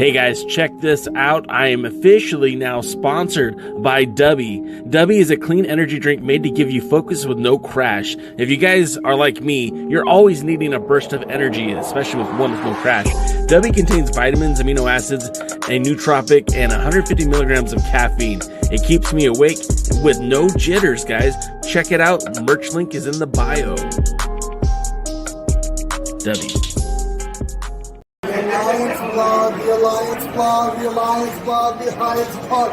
Hey guys, check this out. I am officially now sponsored by Dubby. Dubby is a clean energy drink made to give you focus with no crash. If you guys are like me, you're always needing a burst of energy, especially with one with no crash. Dubby contains vitamins, amino acids, a nootropic, and 150 milligrams of caffeine. It keeps me awake with no jitters, guys. Check it out. Merch link is in the bio. Dubby. The Alliance blog, the Alliance blog, the Alliance blog.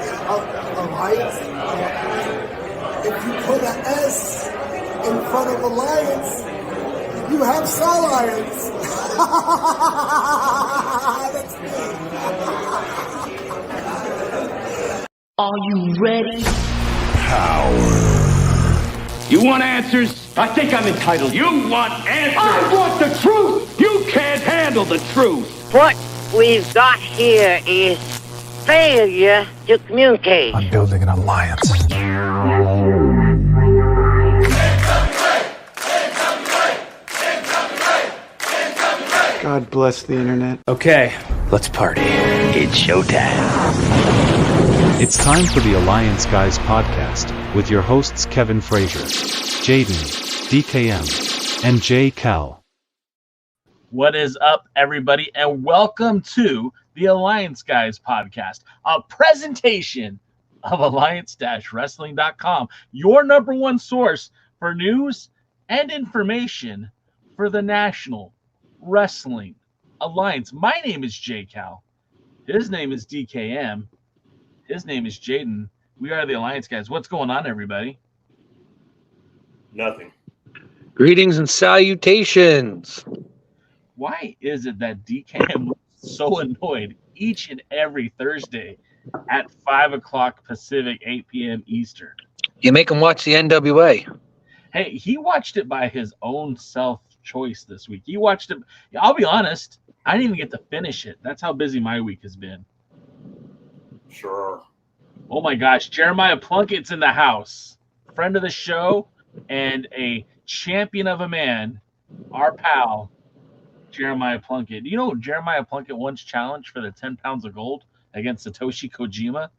Alliance? If you put an S in front of Alliance, you have Salliance. That's me. Are you ready? Power. You want answers? I think I'm entitled. You want answers? I want the truth! You can't handle the truth! What we've got here is failure to communicate. I'm building an alliance. God bless the internet. Okay, let's party. It's showtime. It's time for the Alliance Guys podcast with your hosts Kevin Frazier, Jaden, DKM, and J. Cal. What is up, everybody, and welcome to the Alliance Guys podcast, a presentation of alliance-wrestling.com, your number one source for news and information for the National Wrestling Alliance. My name is J. Cal. His name is DKM. His name is Jaden. We are the Alliance Guys. What's going on, everybody? Nothing. Greetings and salutations. Why is it that DKM is so annoyed each and every Thursday at 5 o'clock Pacific, 8 p.m. Eastern? You make him watch the NWA. Hey, he watched it by his own self-choice this week. He watched it. I'll be honest, I didn't even get to finish it. That's how busy my week has been. Sure. Oh my gosh, Jeremiah Plunkett's in the house. Friend of the show and a champion of a man, our pal, Jeremiah Plunkett. Do you know Jeremiah Plunkett once challenged for the 10 pounds of gold against Satoshi Kojima?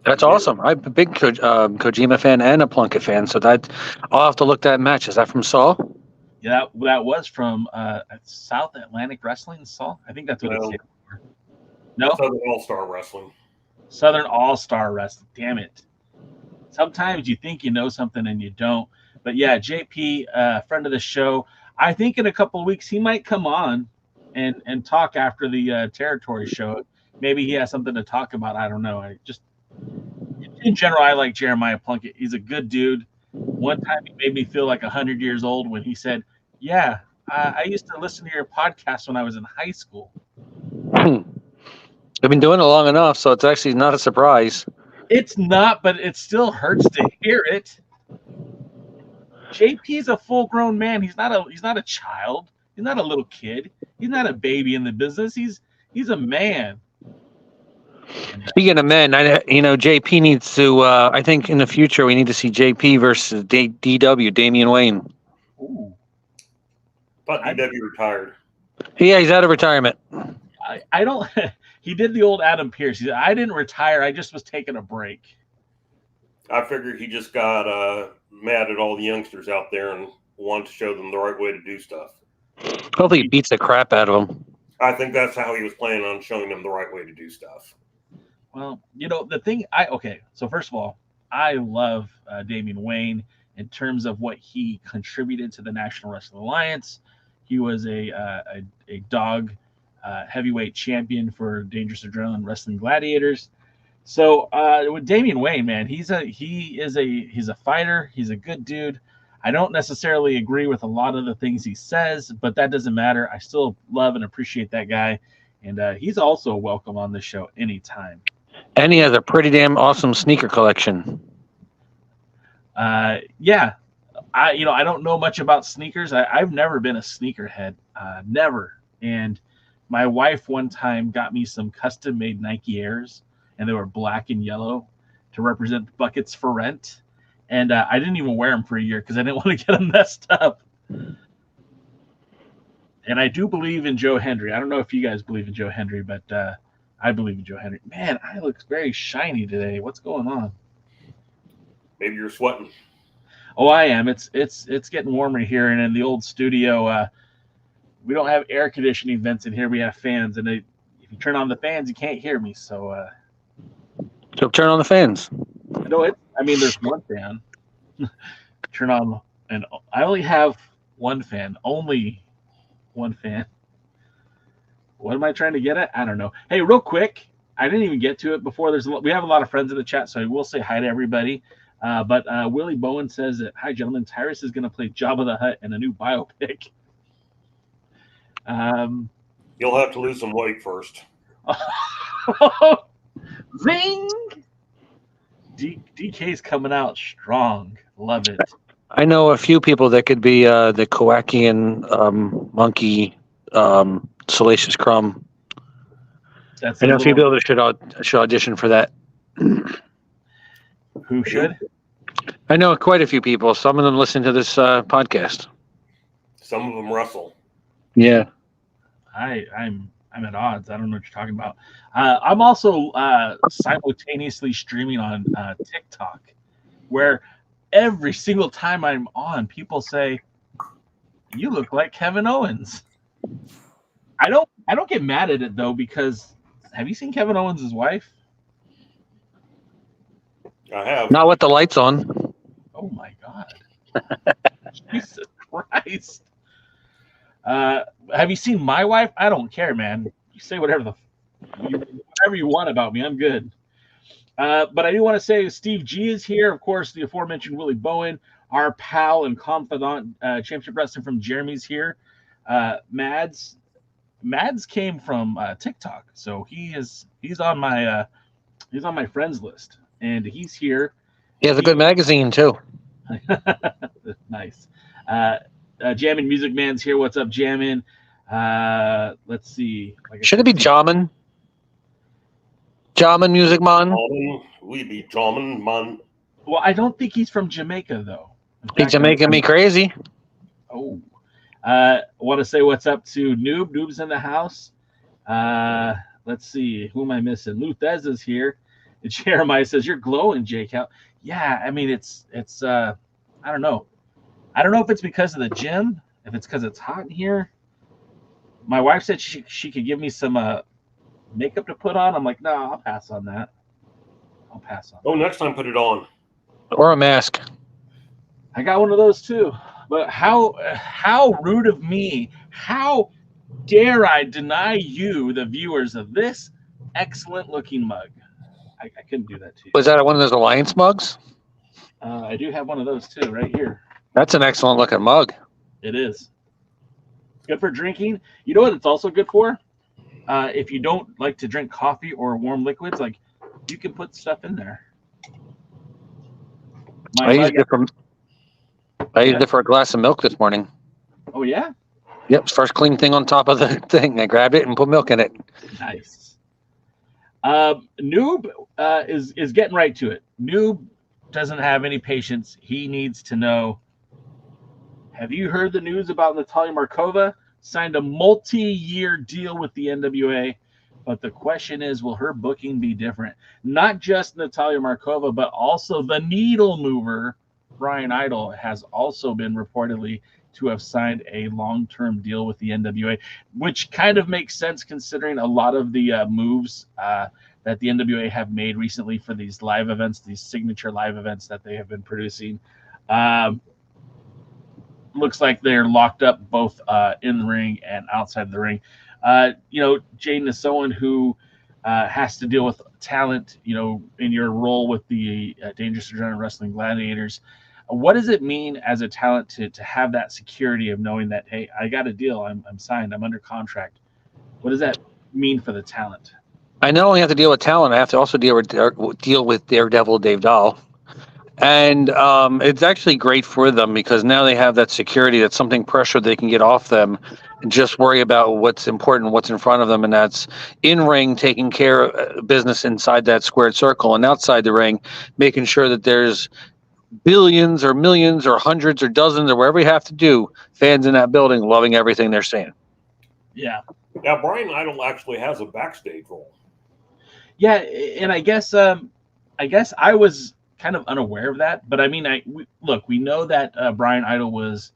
That's awesome. I'm a big Kojima fan and a Plunkett fan, so that I'll have to look that match. Is that from Saul? Yeah, that was from South Atlantic Wrestling, Saul. I think that's what it's for. No? Southern All-Star Wrestling. Southern All-Star Wrestling. Damn it. Sometimes you think you know something and you don't. But yeah, JP, friend of the show. I think in a couple of weeks he might come on and talk after the territory show. Maybe he has something to talk about. I don't know. In general, I like Jeremiah Plunkett. He's a good dude. One time he made me feel like 100 years old when he said, yeah, I used to listen to your podcast when I was in high school. I've been doing it long enough, so it's actually not a surprise. It's not, but it still hurts to hear it. JP's a full-grown man. He's not a child. He's not a little kid. He's not a baby in the business. He's a man. Speaking of men, JP needs to. I think in the future we need to see JP versus DW, Damian Wayne. Ooh. But DW retired. Yeah, he's out of retirement. I don't. He did the old Adam Pearce. He said, I didn't retire. I just was taking a break. I figured he just got mad at all the youngsters out there and wanted to show them the right way to do stuff. Hopefully he beats the crap out of them. I think that's how he was planning on showing them the right way to do stuff. Well, the thing, so first of all, I love Damian Wayne in terms of what he contributed to the National Wrestling Alliance. He was a dog heavyweight champion for Dangerous Adrenaline Wrestling Gladiators. So with Damian Wayne, man, he's a fighter. He's a good dude. I don't necessarily agree with a lot of the things he says, but that doesn't matter. I still love and appreciate that guy, and he's also welcome on the show anytime. And he has a pretty damn awesome sneaker collection. Yeah, I don't know much about sneakers. I've never been a sneakerhead, never. And my wife one time got me some custom-made Nike Airs, and they were black and yellow to represent buckets for rent. And I didn't even wear them for a year because I didn't want to get them messed up. And I do believe in Joe Hendry. I don't know if you guys believe in Joe Hendry, but I believe in Joe Henry. Man, I look very shiny today. What's going on? Maybe you're sweating. Oh, I am. It's getting warmer here, and in the old studio, we don't have air conditioning vents in here. We have fans, and if you turn on the fans, you can't hear me. So turn on the fans. There's one fan. Turn on, and I only have one fan. Only one fan. What am I trying to get at? I don't know. Hey, real quick, I didn't even get to it before. We have a lot of friends in the chat, so I will say hi to everybody. But Willie Bowen says that, hi, gentlemen, Tyrus is going to play Jabba the Hutt in a new biopic. You'll have to lose some weight first. Zing! DK's coming out strong. Love it. I know a few people that could be the Kowakian monkey, Salacious Crumb. I know a few people that should audition for that. Who should? I know quite a few people. Some of them listen to this podcast. Some of them wrestle. Yeah. I'm at odds. I don't know what you're talking about. I'm also simultaneously streaming on TikTok, where every single time I'm on, people say, "You look like Kevin Owens." I don't get mad at it though, because have you seen Kevin Owens' wife? I have. Not with the lights on. Oh my God. Jesus Christ. Have you seen my wife? I don't care, man. You say whatever you want about me. I'm good. But I do want to say Steve G is here. Of course, the aforementioned Willie Bowen, our pal and confidant, Championship Wrestling from Jeremy's here. Mads came from TikTok, so he's on my friends list, and he's here. He has a good magazine too. Nice. Jammin' Music Man's here. What's up, Jammin'? Let's see. Should it be Jamin? Jamin Music Man? We be Jamin Man. Well, I don't think he's from Jamaica, though. He's Jamaican me crazy. Oh. Want to say what's up to Noob. Noob's in the house. Let's see. Who am I missing? Luthez is here. And Jeremiah says, "You're glowing, Jake." Yeah, I mean, it's I don't know. I don't know if it's because of the gym, if it's because it's hot in here. My wife said she could give me some makeup to put on. I'm like, no, I'll pass on that. Oh, next time put it on. Or a mask. I got one of those too. But how rude of me. How dare I deny you, the viewers, of this excellent looking mug? I couldn't do that to you. Was that one of those Alliance mugs? I do have one of those too, right here. That's an excellent looking mug. It is. Good for drinking. You know what it's also good for? If you don't like to drink coffee or warm liquids, like, you can put stuff in there. I used it for a glass of milk this morning. Oh, yeah? Yep, first clean thing on top of the thing. I grabbed it and put milk in it. Nice. Noob is getting right to it. Noob doesn't have any patience. He needs to know, have you heard the news about Natalia Markova? Signed a multi-year deal with the NWA, but the question is, will her booking be different? Not just Natalia Markova, but also the needle mover, Brian Idol, has also been reportedly to have signed a long-term deal with the NWA, which kind of makes sense considering a lot of the moves that the NWA have made recently for these live events, these signature live events that they have been producing. Looks like they're locked up both in the ring and outside the ring. Jaden is someone who has to deal with talent, in your role with the Dangerous Adrenaline Wrestling Gladiators. What does it mean as a talent to have that security of knowing that, hey, I got a deal, I'm signed, I'm under contract? What does that mean for the talent? I not only have to deal with talent, I have to also deal with Daredevil Dave Dahl. And it's actually great for them because now they have that security, that's something pressure they can get off them and just worry about what's important, what's in front of them. And that's in ring, taking care of business inside that squared circle, and outside the ring, making sure that there's billions or millions or hundreds or dozens or wherever you have to do, fans in that building loving everything they're seeing. Yeah. Now, Brian Idol actually has a backstage role. Yeah, and I guess I was kind of unaware of that, but I mean, we know that Brian Idol was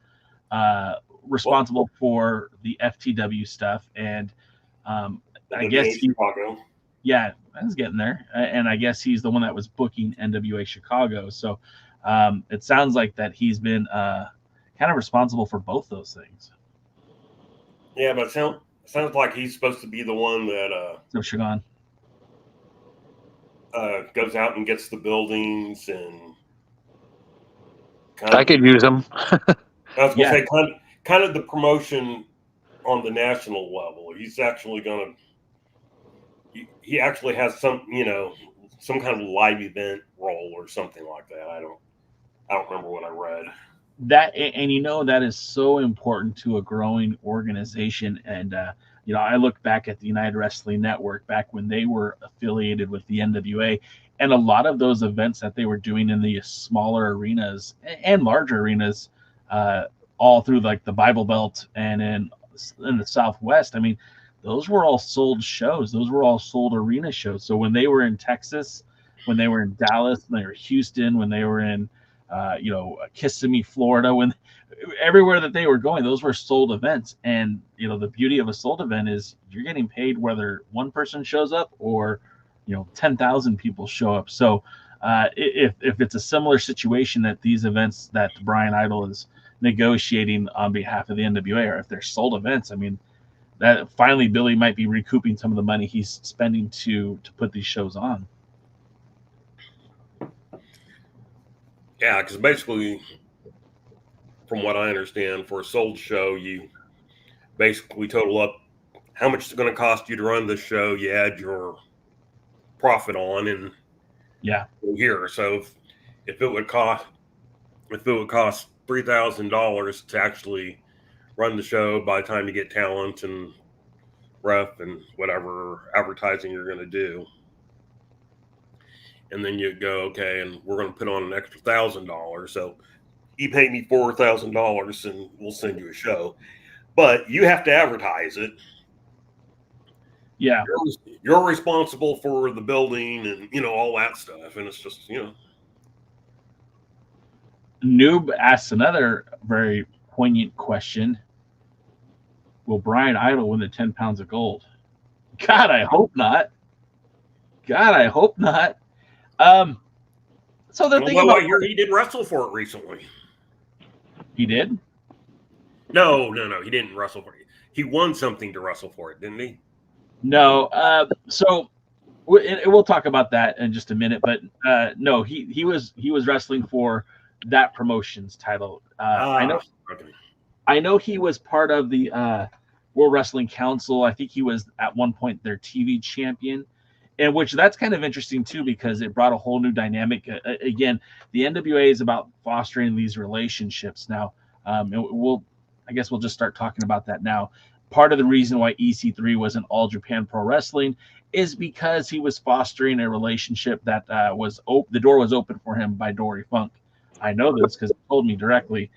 responsible for the FTW stuff, and I guess Chicago. Yeah, I was getting there, and I guess he's the one that was booking NWA Chicago. So it sounds like that he's been kind of responsible for both those things. Yeah, but it sounds like he's supposed to be the one that Shogun goes out and gets the buildings and. I could use him. I was going to say kind of the promotion on the national level. He's actually going to. He actually has some kind of live event role or something like that. I don't remember what I read. That, and that is so important to a growing organization. And I look back at the United Wrestling Network back when they were affiliated with the NWA, and a lot of those events that they were doing in the smaller arenas and larger arenas, all through like the Bible Belt and in the Southwest. I mean, those were all sold shows. Those were all sold arena shows. So when they were in Texas, when they were in Dallas, when they were Houston, when they were in Kissimmee, Florida, when everywhere that they were going, those were sold events. And the beauty of a sold event is you're getting paid whether one person shows up or 10,000 people show up. So if it's a similar situation that these events that Brian Idol is negotiating on behalf of the NWA, or if they're sold events, I mean, that finally Billy might be recouping some of the money he's spending to put these shows on. Yeah, because basically, from what I understand, for a sold show, you basically total up how much it's going to cost you to run this show. You add your profit on, and here. So if it would cost $3,000 to actually run the show, by the time you get talent and ref and whatever advertising you're going to do. And then you go, okay, and we're going to put on an extra $1,000. So you pay me $4,000 and we'll send you a show. But you have to advertise it. Yeah. You're responsible for the building and, all that stuff. And it's just, Noob asks another very poignant question. Will Brian Idol win the 10 pounds of gold? God, I hope not. So the thing about he did wrestle for it recently. He did? No, he didn't wrestle for it. He won something to wrestle for it, didn't he? No. So we'll talk about that in just a minute. But no, he was wrestling for that promotion's title. I know he was part of the World Wrestling Council. I think he was at one point their TV champion, and which that's kind of interesting too, because it brought a whole new dynamic. Again, the NWA is about fostering these relationships now. I guess we'll just start talking about that now. Part of the reason why EC3 was in All Japan Pro Wrestling is because he was fostering a relationship that the door was open for him by Dory Funk. I know this because he told me directly.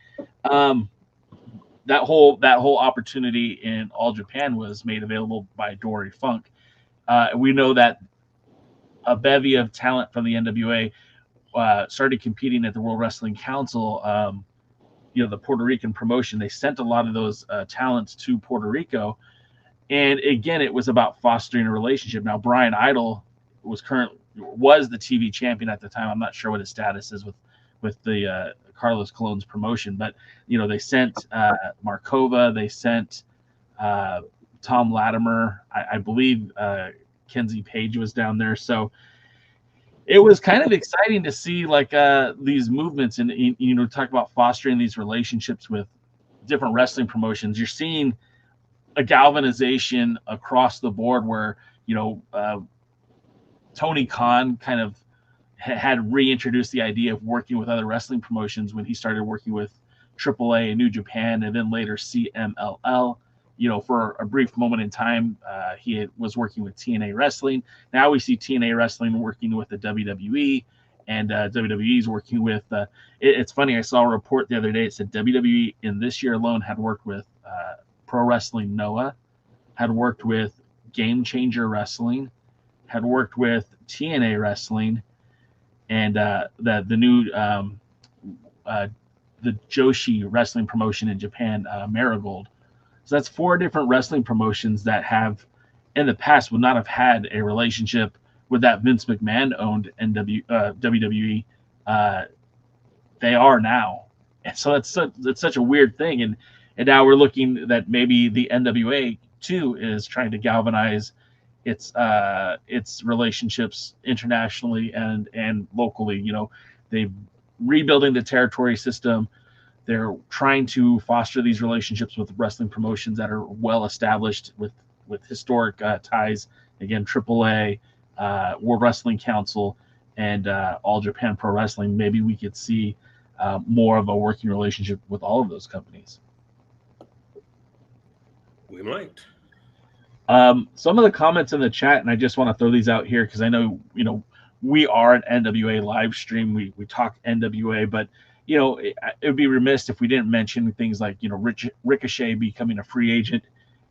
That whole opportunity in All Japan was made available by Dory Funk. We know that a bevy of talent from the NWA started competing at the World Wrestling Council. The Puerto Rican promotion, they sent a lot of those talents to Puerto Rico. And again, it was about fostering a relationship. Now, Brian Idol was the TV champion at the time. I'm not sure what his status is with the Carlos Colon's promotion, but they sent Markova, they sent Tom Latimer, I believe Kenzie Page was down there. So it was kind of exciting to see these movements and talk about fostering these relationships with different wrestling promotions. You're seeing a galvanization across the board where Tony Khan kind of had reintroduced the idea of working with other wrestling promotions when he started working with AAA and New Japan, and then later CMLL. For a brief moment in time, he was working with TNA Wrestling. Now we see TNA Wrestling working with the WWE, and WWE is working with. It's funny. I saw a report the other day. It said WWE in this year alone had worked with Pro Wrestling Noah, had worked with Game Changer Wrestling, had worked with TNA Wrestling and the new the Joshi wrestling promotion in Japan, Marigold. So that's 4 different wrestling promotions that have, in the past, would not have had a relationship with that Vince McMahon owned WWE. They are now, and so it's such a weird thing. And now we're looking that maybe the NWA too is trying to galvanize its relationships internationally and locally. You know, they're rebuilding the territory system. They're trying to foster these relationships with wrestling promotions that are well established with historic ties. Again, AAA, World Wrestling Council, and All Japan Pro Wrestling. Maybe we could see more of a working relationship with all of those companies. We might. Some of the comments in the chat, and I just want to throw these out here because I know, you know, we are an NWA live stream. We talk NWA, but, you know, it would be remiss if we didn't mention things like, you know, Ricochet becoming a free agent.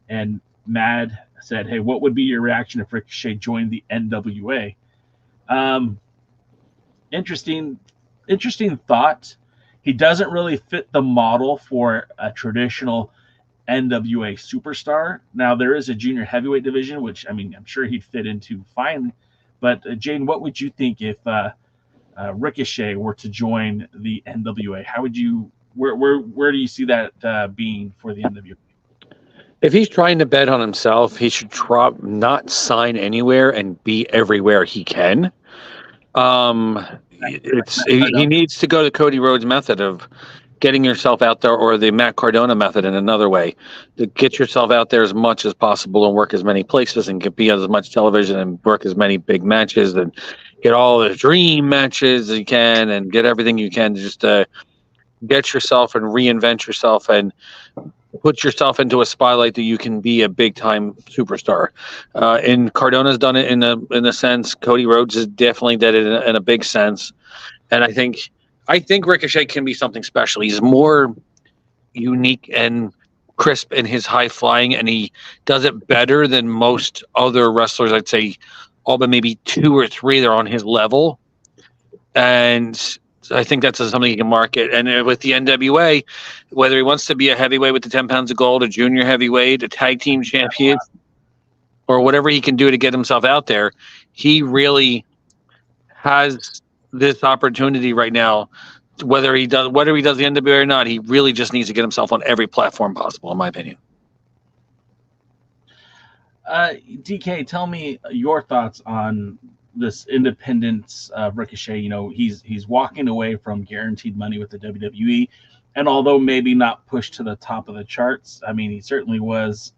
And Mad said, hey, what would be your reaction if Ricochet joined the NWA? Interesting thought. He doesn't really fit the model for a traditional NWA superstar. Now, there is a junior heavyweight division, which, I mean, I'm sure he'd fit into fine. But, Jaden, what would you think if Ricochet were to join the NWA? How would you – where do you see that being for the NWA? If he's trying to bet on himself, he should not sign anywhere and be everywhere he can. He needs to go the Cody Rhodes method of getting yourself out there, or the Matt Cardona method in another way, to get yourself out there as much as possible and work as many places and be on as much television and work as many big matches and get all the dream matches as you can and get everything you can to just get yourself and reinvent yourself and put yourself into a spotlight that you can be a big time superstar. And Cardona's done it in a sense. Cody Rhodes has definitely did it in a big sense. And I think Ricochet can be something special. He's more unique and crisp in his high flying, and he does it better than most other wrestlers. I'd say all but maybe 2 or 3 that are on his level. And I think that's something he can market. And with the NWA, whether he wants to be a heavyweight with the 10 pounds of gold, a junior heavyweight, a tag team champion, or whatever he can do to get himself out there, he really has this opportunity right now. Whether he does the NWA or not, he really just needs to get himself on every platform possible, in my opinion. DK, tell me your thoughts on this independence of Ricochet. You know, he's walking away from guaranteed money with the WWE, and although maybe not pushed to the top of the charts, I mean, he certainly was.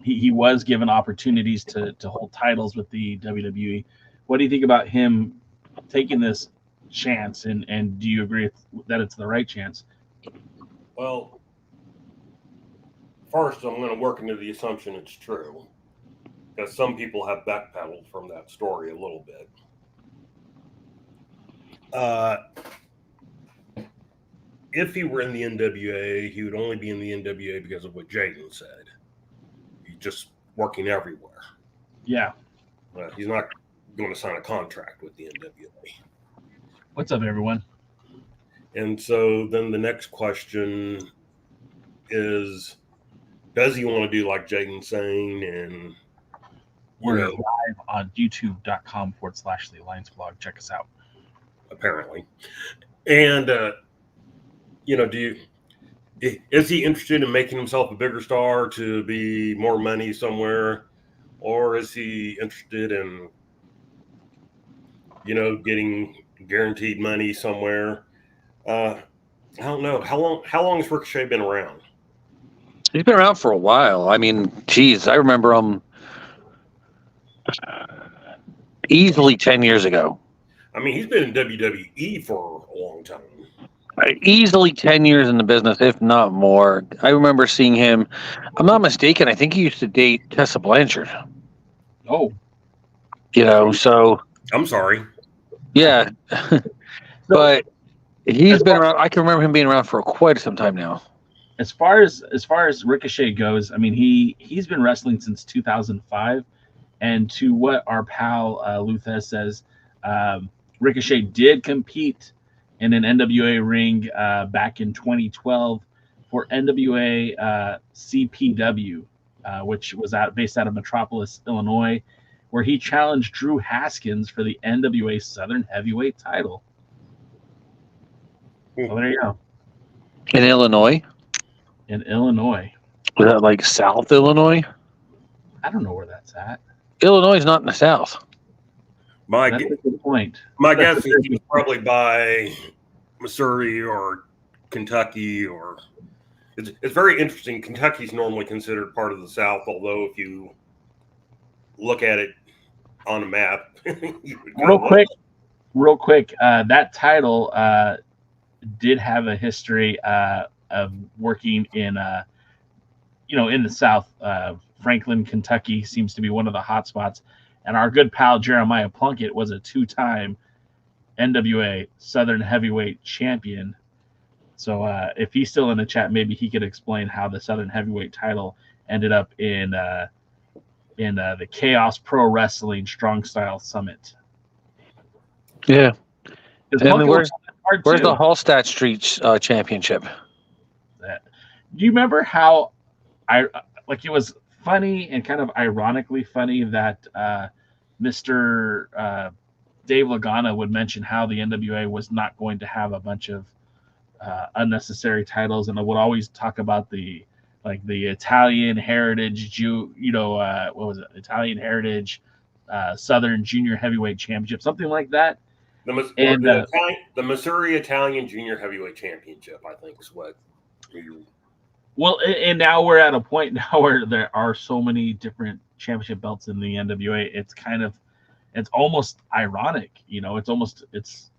He was given opportunities to hold titles with the WWE. What do you think about him taking this chance, and do you agree that it's the right chance? Well, first, I'm going to work into the assumption it's true, because some people have backpedaled from that story a little bit. If he were in the NWA, he would only be in the NWA because of what Jaden said. He's just working everywhere. Yeah. He's not going to sign a contract with the NWA. What's up, everyone? And so then the next question is, does he want to do like Jaden's saying? And we're live on youtube.com/The Alliance Blog. Check us out. Apparently. And, is he interested in making himself a bigger star to be more money somewhere? Or is he interested in, getting guaranteed money somewhere? I don't know. How long has Ricochet been around? He's been around for a while. I mean, geez, I remember him easily 10 years ago. I mean, he's been in WWE for a long time. Easily 10 years in the business, if not more. I remember seeing him. I'm not mistaken. I think he used to date Tessa Blanchard. Oh. So. I'm sorry. Yeah. But he's been around. I can remember him being around for quite some time now. As far as Ricochet goes, I mean, he's been wrestling since 2005, And to what our pal Luthez says, Ricochet did compete in an NWA ring back in 2012 for NWA CPW, which was based out of Metropolis, Illinois, where he challenged Drew Haskins for the NWA Southern Heavyweight title. So there you go. In Illinois? In Illinois. Was that like South Illinois? I don't know where that's at. Illinois is not in the South. That's a good point. My guess is he was probably by Missouri or Kentucky, or it's very interesting. Kentucky's normally considered part of the South, although if you look at it on a map, real quick, that title did have a history of working in in the South. Franklin, Kentucky seems to be one of the hot spots. And our good pal Jeremiah Plunkett was a 2-time NWA Southern Heavyweight Champion. So if he's still in the chat, maybe he could explain how the Southern Heavyweight title ended up in the Chaos Pro Wrestling Strong Style Summit. Yeah. And where's Where's the Hallstatt Street Championship? Do you remember how it was funny and kind of ironically funny that Mr. Dave Lagana would mention how the NWA was not going to have a bunch of unnecessary titles, and I would always talk about the Italian Heritage what was it? Italian Heritage Southern Junior Heavyweight Championship, something like that. The Missouri Italian Junior Heavyweight Championship, I think, is what you. Well, and now we're at a point now where there are so many different championship belts in the NWA. It's almost ironic, it's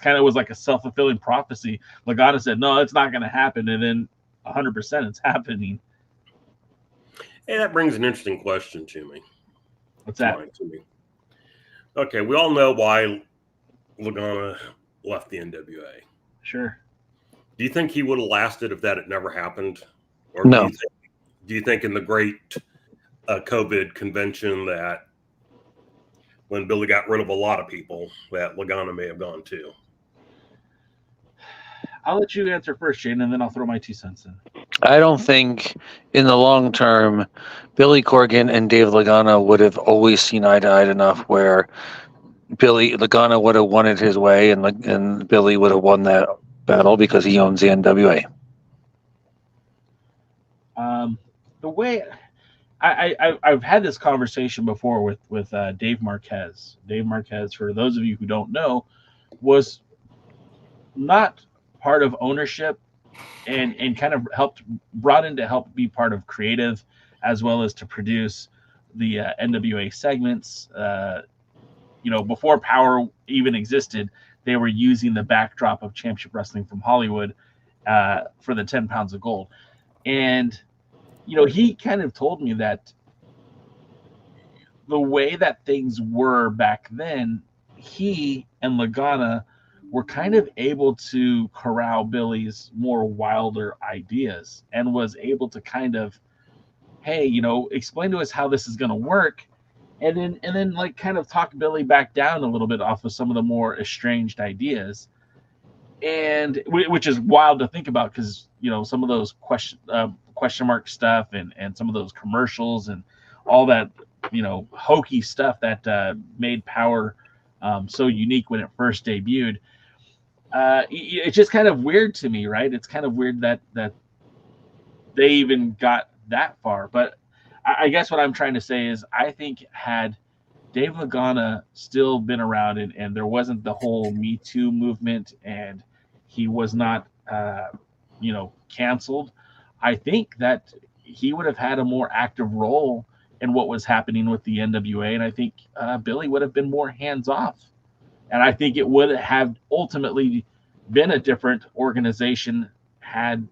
kind of was like a self-fulfilling prophecy. Lagana said, no, it's not going to happen. And then 100% it's happening. Hey, that brings an interesting question to me. What's that? Okay, we all know why Lagana left the NWA. Sure. Do you think he would have lasted if that had never happened? Or no. Do you think in the great COVID convention that when Billy got rid of a lot of people that Lagana may have gone too? I'll let you answer first, Jaden, and then I'll throw my 2 cents in. I don't think in the long term, Billy Corgan and Dave Lagana would have always seen eye to eye enough where Lagana would have wanted his way and Billy would have won that battle because he owns the NWA. The way I've had this conversation before with Dave Marquez. Dave Marquez, for those of you who don't know, was not part of ownership and kind of brought in to help be part of creative as well as to produce the NWA segments. Before Power even existed, they were using the backdrop of Championship Wrestling from Hollywood for the 10 pounds of gold. And, he kind of told me that the way that things were back then, he and Lagana were kind of able to corral Billy's more wilder ideas and was able to kind of, hey, explain to us how this is going to work. And then like kind of talk Billy back down a little bit off of some of the more estranged ideas, and which is wild to think about because some of those question mark stuff and some of those commercials and all that hokey stuff that made Power so unique when it first debuted. It's just kind of weird to me, right? It's kind of weird that they even got that far, but. I guess what I'm trying to say is I think had Dave Lagana still been around and there wasn't the whole Me Too movement and he was not, canceled, I think that he would have had a more active role in what was happening with the NWA. And I think Billy would have been more hands-off. And I think it would have ultimately been a different organization had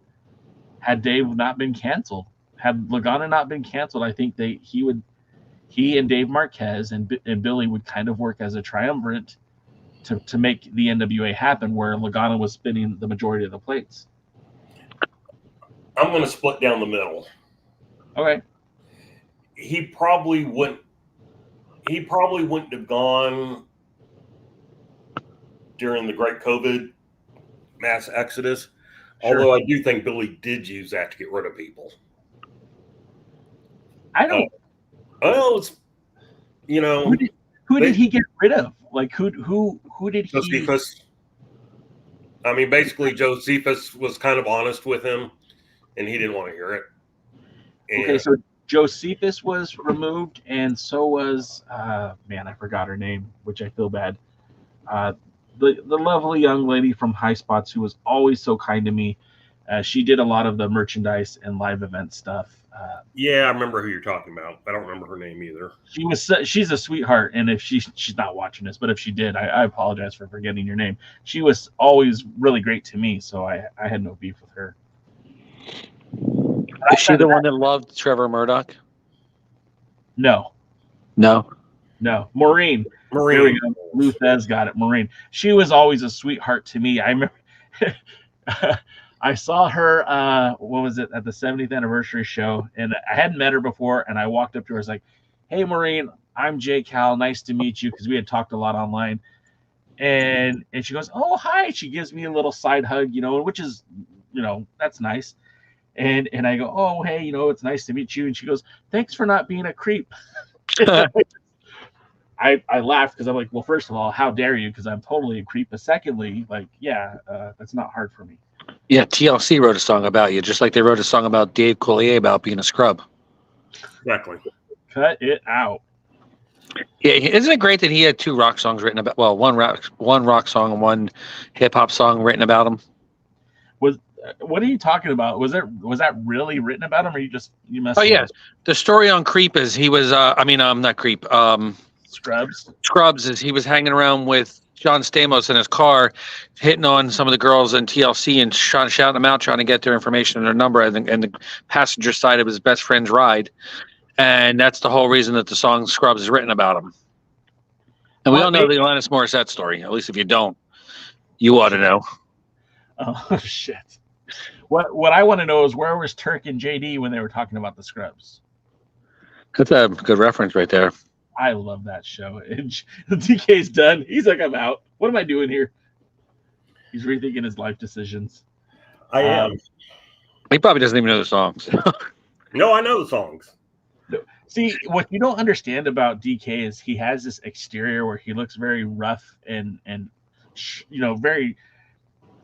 Dave not been canceled. Had Lagana not been canceled, I think he and Dave Marquez and Billy would kind of work as a triumvirate to make the NWA happen, where Lagana was spinning the majority of the plates. I'm going to split down the middle. Okay. He probably wouldn't he probably wouldn't have gone during the great COVID mass exodus. Sure. Although I do think Billy did use that to get rid of people. I don't. Well, it's, you know, who did he get rid of? Like who did he? Josephus. I mean, basically, Josephus was kind of honest with him, and he didn't want to hear it. And okay, so Josephus was removed, and so was man, I forgot her name, which I feel bad. The lovely young lady from High Spots who was always so kind to me. She did a lot of the merchandise and live event stuff. yeah, I remember who you're talking about. I don't remember her name either. She's a sweetheart, and if she's not watching this, but if she did, I apologize for forgetting your name. She was always really great to me, so I had no beef with her. Is she the one that loved Trevor Murdoch? No. Maureen. Here we go. Luthez got it. Maureen. She was always a sweetheart to me. I remember I saw her, what was it, at the 70th anniversary show, and I hadn't met her before, and I walked up to her. I was like, hey, Maureen, I'm Jay Cal. Nice to meet you, because we had talked a lot online. And she goes, oh, hi. She gives me a little side hug, which is, that's nice. And I go, oh, hey, it's nice to meet you. And she goes, thanks for not being a creep. I laughed because I'm like, well, first of all, how dare you? Because I'm totally a creep. But secondly, like, that's not hard for me. Yeah, TLC wrote a song about you, just like they wrote a song about Dave Coulier about being a scrub. Exactly. Cut it out. Yeah, isn't it great that he had 2 rock songs written about? Well, one rock song and one hip hop song written about him. What are you talking about? Was that really written about him, or you messed? Oh yeah, the story on Creep is he was. Not Creep. Scrubs is he was hanging around with John Stamos in his car, hitting on some of the girls in TLC and shouting them out, trying to get their information and their number, and the passenger side of his best friend's ride. And that's the whole reason that the song Scrubs is written about him. And we all know the Alanis Morissette story. At least if you don't, you ought to know. Oh, shit. What I want to know is, where was Turk and JD when they were talking about the Scrubs? That's a good reference right there. I love that show. And DK's done. He's like, I'm out. What am I doing here? He's rethinking his life decisions. I am. He probably doesn't even know the songs. No, I know the songs. See, what you don't understand about DK is he has this exterior where he looks very rough and very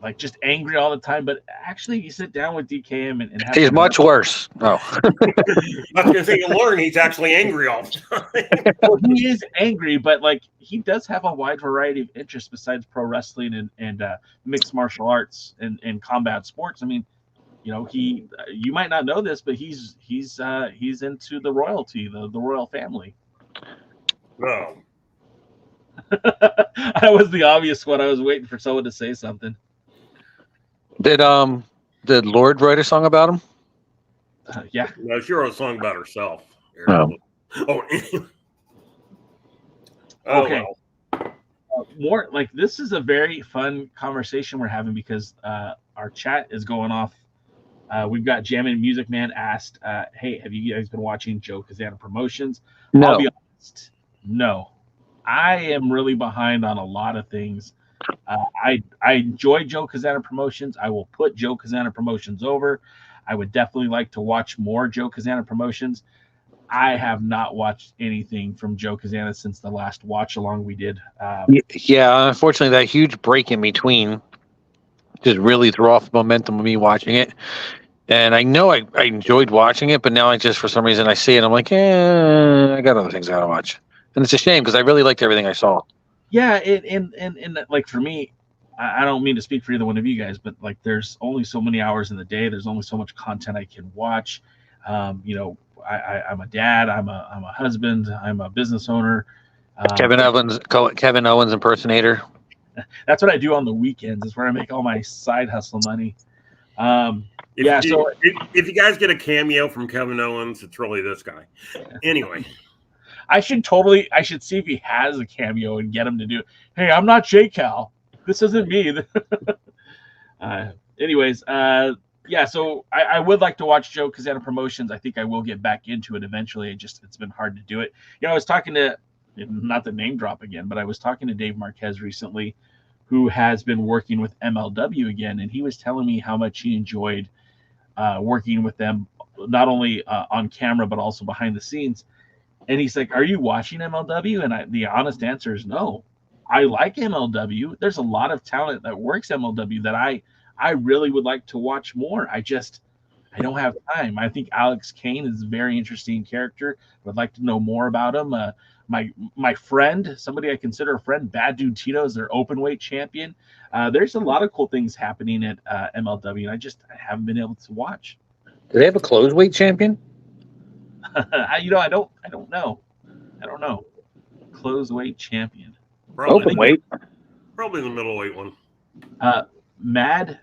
like just angry all the time. But actually, you sit down with DK and have he's much worse. Oh, I was going to say, you learn he's actually angry all the time. Well, he is angry, but like he does have a wide variety of interests besides pro wrestling and mixed martial arts and combat sports. I mean, you might not know this, but he's into the royalty, the royal family. No. I was the obvious one. I was waiting for someone to say something. Did Lord write a song about him? Yeah. No, she wrote a song about herself. Oh. Okay. Well. More like, this is a very fun conversation we're having because our chat is going off. We've got Jammin' Music Man asked, hey, have you guys been watching Joe Kazana Promotions? No. I'll be honest, no. I am really behind on a lot of things. I enjoy Joe Kazana Promotions. I will put Joe Kazana Promotions over. I would definitely like to watch more Joe Kazana Promotions. I have not watched anything from Joe Kazana since the last watch along we did. Yeah, unfortunately, that huge break in between just really threw off momentum of me watching it. And I know I enjoyed watching it, but now I just, for some reason, I see it, I'm like, I got other things I gotta watch. And it's a shame because I really liked everything I saw. Yeah, and like for me, I don't mean to speak for either one of you guys, but like there's only so many hours in the day. There's only so much content I can watch. I'm a dad. I'm a husband. I'm a business owner. Kevin Owens impersonator. That's what I do on the weekends. Is where I make all my side hustle money. If you guys get a cameo from Kevin Owens, it's really this guy. Anyway. I should see if he has a cameo and get him to do it. Hey, I'm not J Cal. This isn't me. So I would like to watch Joe Kazana Promotions. I think I will get back into it eventually. It's been hard to do it. I was talking to not to name drop again, but I was talking to Dave Marquez recently, who has been working with MLW again, and he was telling me how much he enjoyed working with them, not only on camera but also behind the scenes. And he's like, "Are you watching MLW?" And the honest answer is no. I like MLW. There's a lot of talent that works MLW that I really would like to watch more. I don't have time. I think Alex Kane is a very interesting character. Would like to know more about him. My friend, somebody I consider a friend, Bad Dude Tito, is their open weight champion. There's a lot of cool things happening at MLW, and I haven't been able to watch. Do they have a closed weight champion? I don't know. Closed weight champion. Open weight. Probably the middleweight one. Mad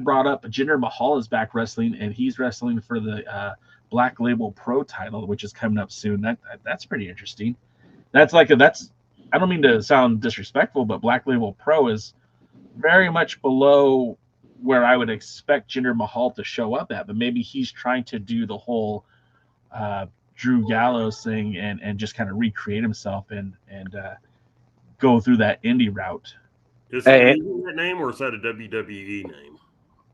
brought up Jinder Mahal is back wrestling, and he's wrestling for the Black Label Pro title, which is coming up soon. That's pretty interesting. I don't mean to sound disrespectful, but Black Label Pro is very much below where I would expect Jinder Mahal to show up at, but maybe he's trying to do the whole Drew Gallows thing and just kind of recreate himself and go through that indie route. Is he using that name, or is that a WWE name?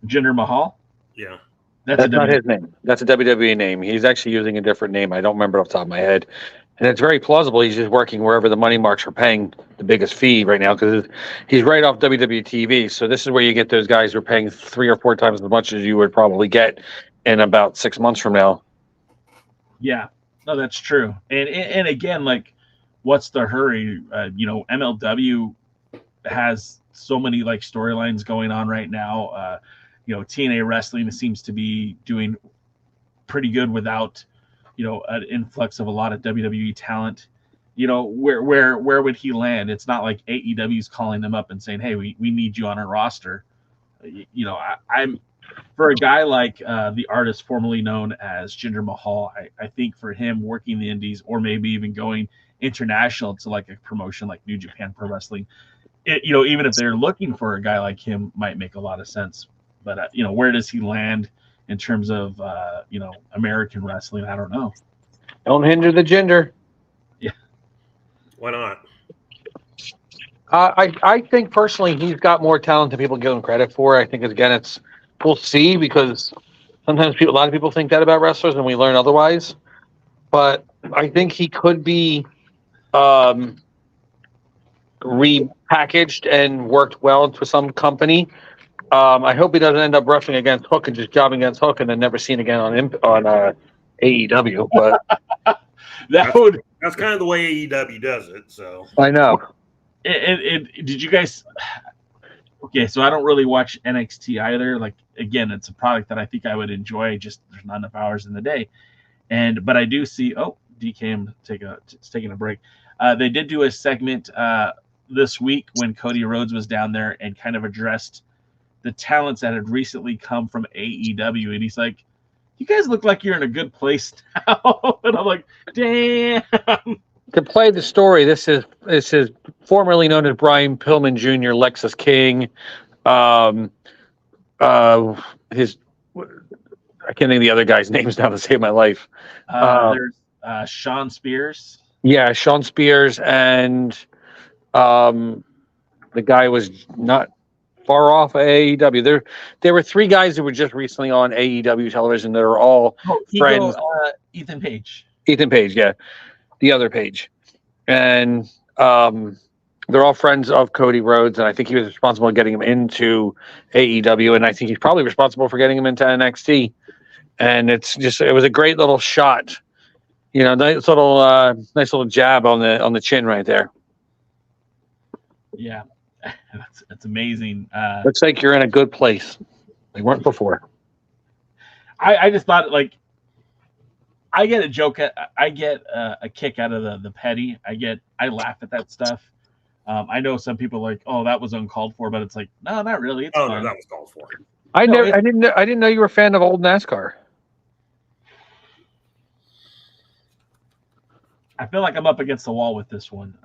Jinder Mahal? Yeah. That's not his name. That's a WWE name. He's actually using a different name. I don't remember off the top of my head. And it's very plausible he's just working wherever the money marks are paying the biggest fee right now, because he's right off WWE TV. So this is where you get those guys who are paying 3 or 4 times as much as you would probably get in about 6 months from now. Yeah, no, that's true. And again, like, what's the hurry? MLW has so many like storylines going on right now. TNA Wrestling seems to be doing pretty good without an influx of a lot of WWE talent. Where would he land? It's not like AEW's calling them up and saying, "Hey, we need you on our roster." I'm for a guy like the artist formerly known as Jinder Mahal. I think for him working the indies, or maybe even going international to like a promotion like New Japan Pro Wrestling, even if they're looking for a guy like him, might make a lot of sense. But where does he land in terms of American wrestling? I don't know. Don't hinder the gender. Yeah. Why not? I think personally he's got more talent than people give him credit for. I think again we'll see, because sometimes a lot of people think that about wrestlers and we learn otherwise. But I think he could be repackaged and worked well into some company. I hope he doesn't end up wrestling against Hook and just jobbing against Hook and then never seen again on AEW. But that's kind of the way AEW does it. So I know. Did you guys? Okay, so I don't really watch NXT either. Like, again, it's a product that I think I would enjoy. Just there's not enough hours in the day, but I do see. Oh, DK taking a break. They did do a segment this week when Cody Rhodes was down there and kind of addressed the talents that had recently come from AEW, and he's like, "You guys look like you're in a good place now." And I'm like, "Damn." To play the story, this is formerly known as Brian Pillman Jr., Lexus King. I can't think of the other guy's names now to save my life. There's Sean Spears. Yeah, Sean Spears, and the guy was not far off AEW. There were 3 guys who were just recently on AEW television that are all friends. Ethan Page. Ethan Page, yeah. The other Page. And they're all friends of Cody Rhodes, and I think he was responsible for getting him into AEW, and I think he's probably responsible for getting him into NXT. And it was a great little shot. Nice little jab on the chin right there. Yeah. That's amazing. Looks like you're in a good place. They weren't before. I just thought, like, I get a joke. I get a kick out of the petty. I laugh at that stuff. I know some people are like, "Oh, that was uncalled for," but it's like, no, not really. It's fine. No, that was called for. I didn't know you were a fan of old NASCAR. I feel like I'm up against the wall with this one.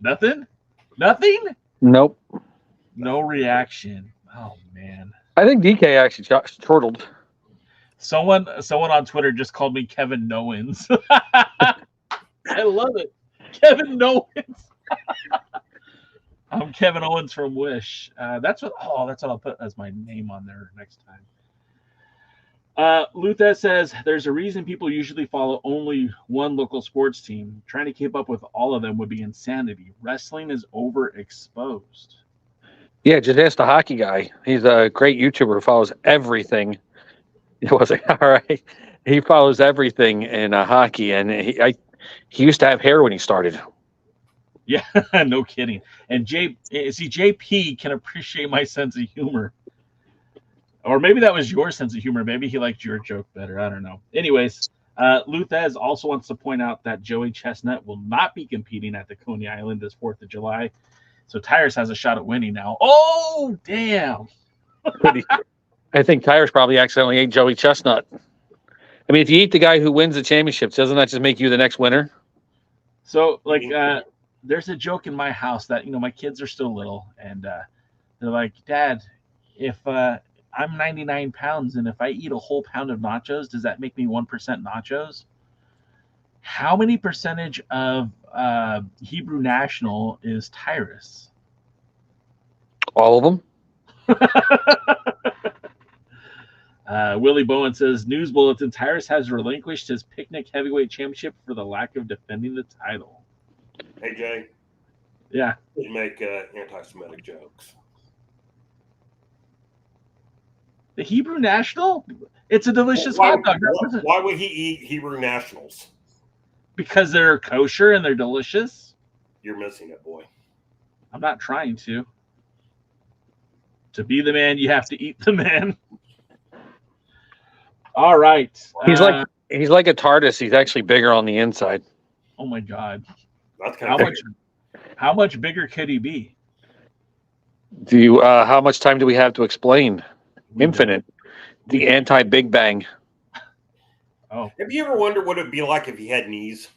Nothing. Nope. No reaction. Oh man. I think DK actually chortled. Someone on Twitter just called me Kevin Nowens. I love it. Kevin Owens. I'm Kevin Owens from Wish. That's what I'll put as my name on there next time. Luther says there's a reason people usually follow only one local sports team. Trying to keep up with all of them would be insanity. Wrestling is overexposed. Yeah, just ask the hockey guy. He's a great YouTuber who follows everything. It was like, all right. He follows everything in hockey, and he used to have hair when he started. Yeah, no kidding. And JP can appreciate my sense of humor. Or maybe that was your sense of humor. Maybe he liked your joke better. I don't know. Anyways, Luthez also wants to point out that Joey Chestnut will not be competing at the Coney Island this 4th of July. So Tyrus has a shot at winning now. Oh, damn. I think Tyrus probably accidentally ate Joey Chestnut. I mean, if you eat the guy who wins the championships, doesn't that just make you the next winner? So, like, there's a joke in my house that, my kids are still little. And they're like, Dad, if I'm 99 pounds, and if I eat a whole pound of nachos, does that make me 1% nachos? How many percentage of Hebrew National is Tyrus? All of them. Willie Bowen says, News Bulletin, Tyrus has relinquished his picnic heavyweight championship for the lack of defending the title. Hey, Jay. Yeah. You make anti-Semitic jokes. The Hebrew National? It's a delicious hot dog. Why would he eat Hebrew Nationals? Because they're kosher and they're delicious. You're missing it, boy. I'm not trying to. To be the man, you have to eat the man. All right. He's like a TARDIS. He's actually bigger on the inside. Oh my God. That's kind of how much bigger could he be? How much time do we have to explain? Infinite. The anti-Big Bang. Oh. Have you ever wondered what it'd be like if he had knees?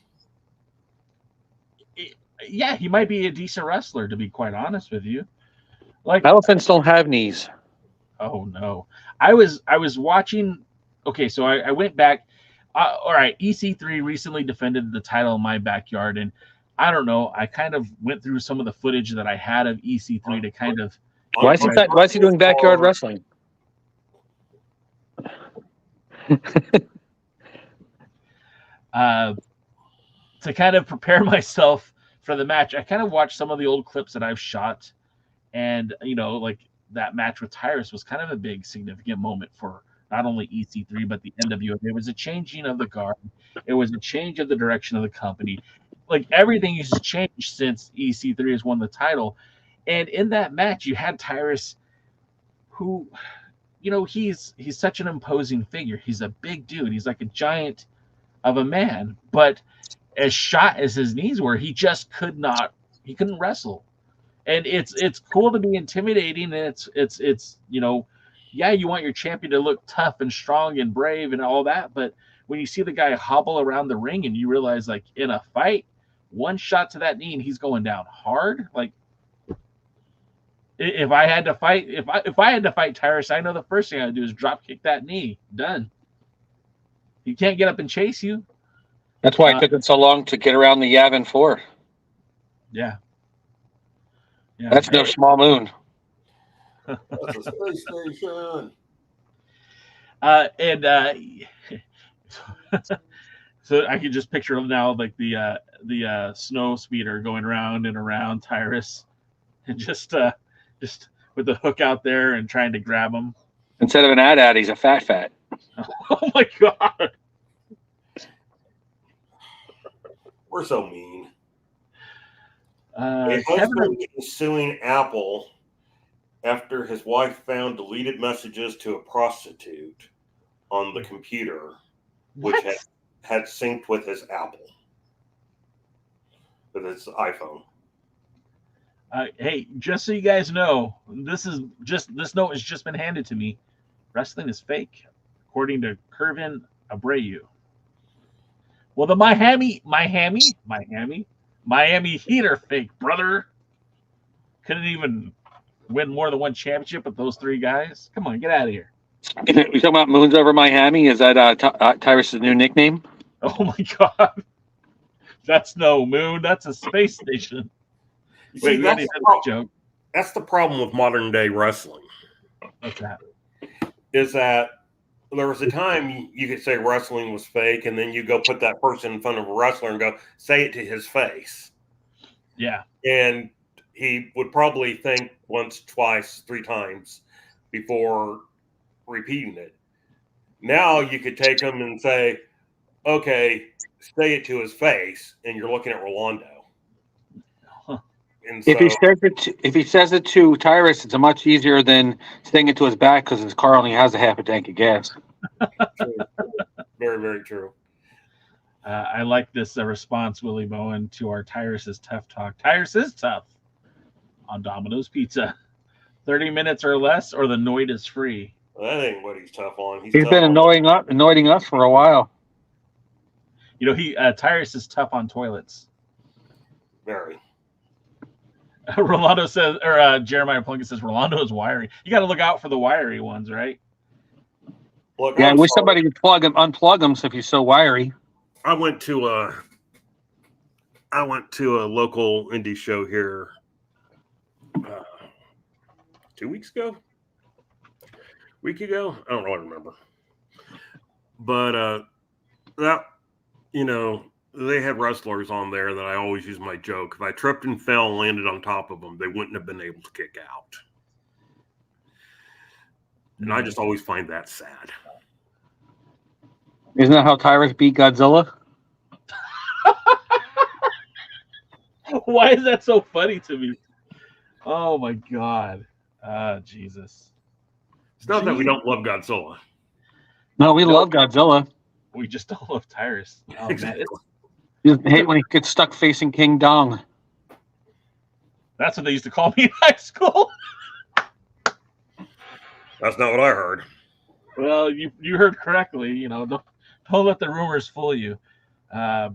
Yeah, he might be a decent wrestler, to be quite honest with you. Like elephants don't have knees. Oh no. I was watching. Okay, so I went back. All right, EC3 recently defended the title in my backyard, and I don't know. I kind of went through some of the footage that I had of EC3 to kind of. Why is he doing backyard wrestling? To kind of prepare myself for the match, I kind of watched some of the old clips that I've shot, and like that match with Tyrus was kind of a big significant moment for not only EC3 but the NWA. There was a changing of the guard. It was a change of the direction of the company. Like everything has changed since EC3 has won the title, and in that match you had Tyrus, who, he's such an imposing figure. He's a big dude. He's like a giant of a man, but as shot as his knees were, he just he couldn't wrestle. And it's cool to be intimidating, and it's yeah, you want your champion to look tough and strong and brave and all that, but when you see the guy hobble around the ring and you realize, like, in a fight, one shot to that knee and he's going down hard. Like, if I had to fight Tyrus, I know the first thing I would do is drop kick that knee. Done. He can't get up and chase you. That's why it took him so long to get around the Yavin 4. Yeah. That's no small moon. That's a space station. So I can just picture him now, like the snow speeder going around and around Tyrus, and just with the hook out there and trying to grab him. Instead of an ad, he's a fat. Oh my God. We're so mean. A husband is suing Apple after his wife found deleted messages to a prostitute on the computer, which had synced with his Apple, with his iPhone. Hey, just so you guys know, this note has just been handed to me. Wrestling is fake, according to Kervin Abreu. Well, the Miami Heat are fake, brother. Couldn't even win more than one championship with those three guys. Come on, get out of here. You talking about Moons Over Miami? Is that Tyrus' new nickname? Oh my God. That's no moon. That's a space station. See, We already had that joke. That's the problem with modern day wrestling. What's that? Is that there was a time you could say wrestling was fake, and then you go put that person in front of a wrestler and go, say it to his face. Yeah. And he would probably think once, twice, 3 times before repeating it. Now you could take him and say, okay, say it to his face, and you're looking at Rolando. And so, if he says it to Tyrus, it's much easier than saying it to his back because his car only has a half a tank of gas. true. Very, very true. I like this response, Willie Bowen, to our Tyrus is tough talk. Tyrus is tough on Domino's Pizza. 30 minutes or less, or the Noid is free. Well, that ain't what he's tough on. He's been annoying us for a while. You know, Tyrus is tough on toilets. Very. Rolando says, or Jeremiah Plunkett says, Rolando is wiry. You got to look out for the wiry ones, right? Look, yeah, I wish somebody would unplug him so if he's so wiry. I went to a local indie show here 2 weeks ago, week ago. I don't really remember, but that, you know, they had wrestlers on there that I always use my joke. If I tripped and fell and landed on top of them, they wouldn't have been able to kick out. And I just always find that sad. Isn't that how Tyrus beat Godzilla? Why is that so funny to me? Oh my God. Jesus. It's not that we don't love Godzilla. No, we love Godzilla. We just don't love Tyrus. Oh, Exactly. man, You hate when he gets stuck facing King Dong. that's what they used to call me in high school. That's not what I heard. Well, you heard correctly. You know, don't let the rumors fool you. I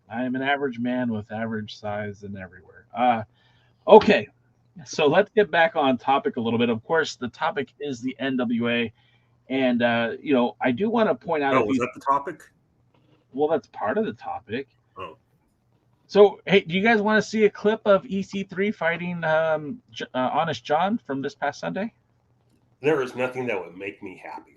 am an average man with average size and everywhere. Okay, so let's get back on topic a little bit. Of course, the topic is the NWA, and you know, I do want to point out. Oh, was that the topic? Well, that's part of the topic. Oh. So, hey, do you guys want to see a clip of EC3 fighting Honest John from this past Sunday? There is nothing that would make me happier.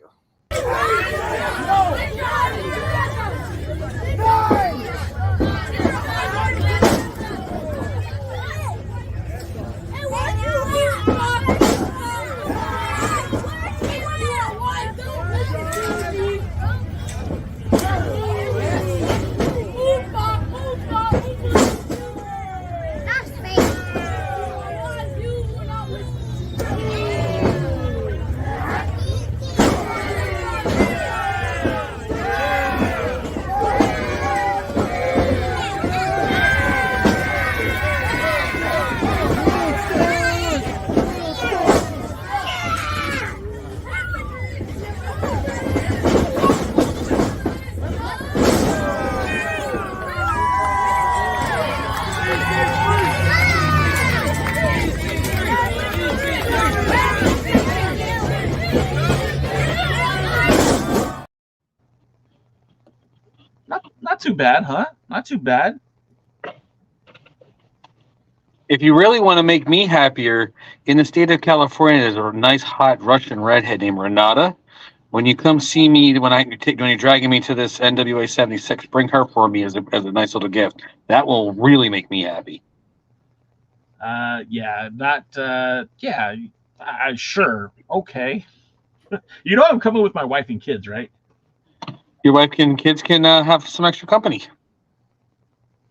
Not too bad, huh? Not too bad. If you really want to make me happier, in the state of California, there's a nice hot Russian redhead named Renata. When you come see me, when you're dragging me to this NWA 76, bring her for me as a nice little gift. That will really make me happy. Sure. Okay. You know I'm coming with my wife and kids, right? Your wife and kids can have some extra company.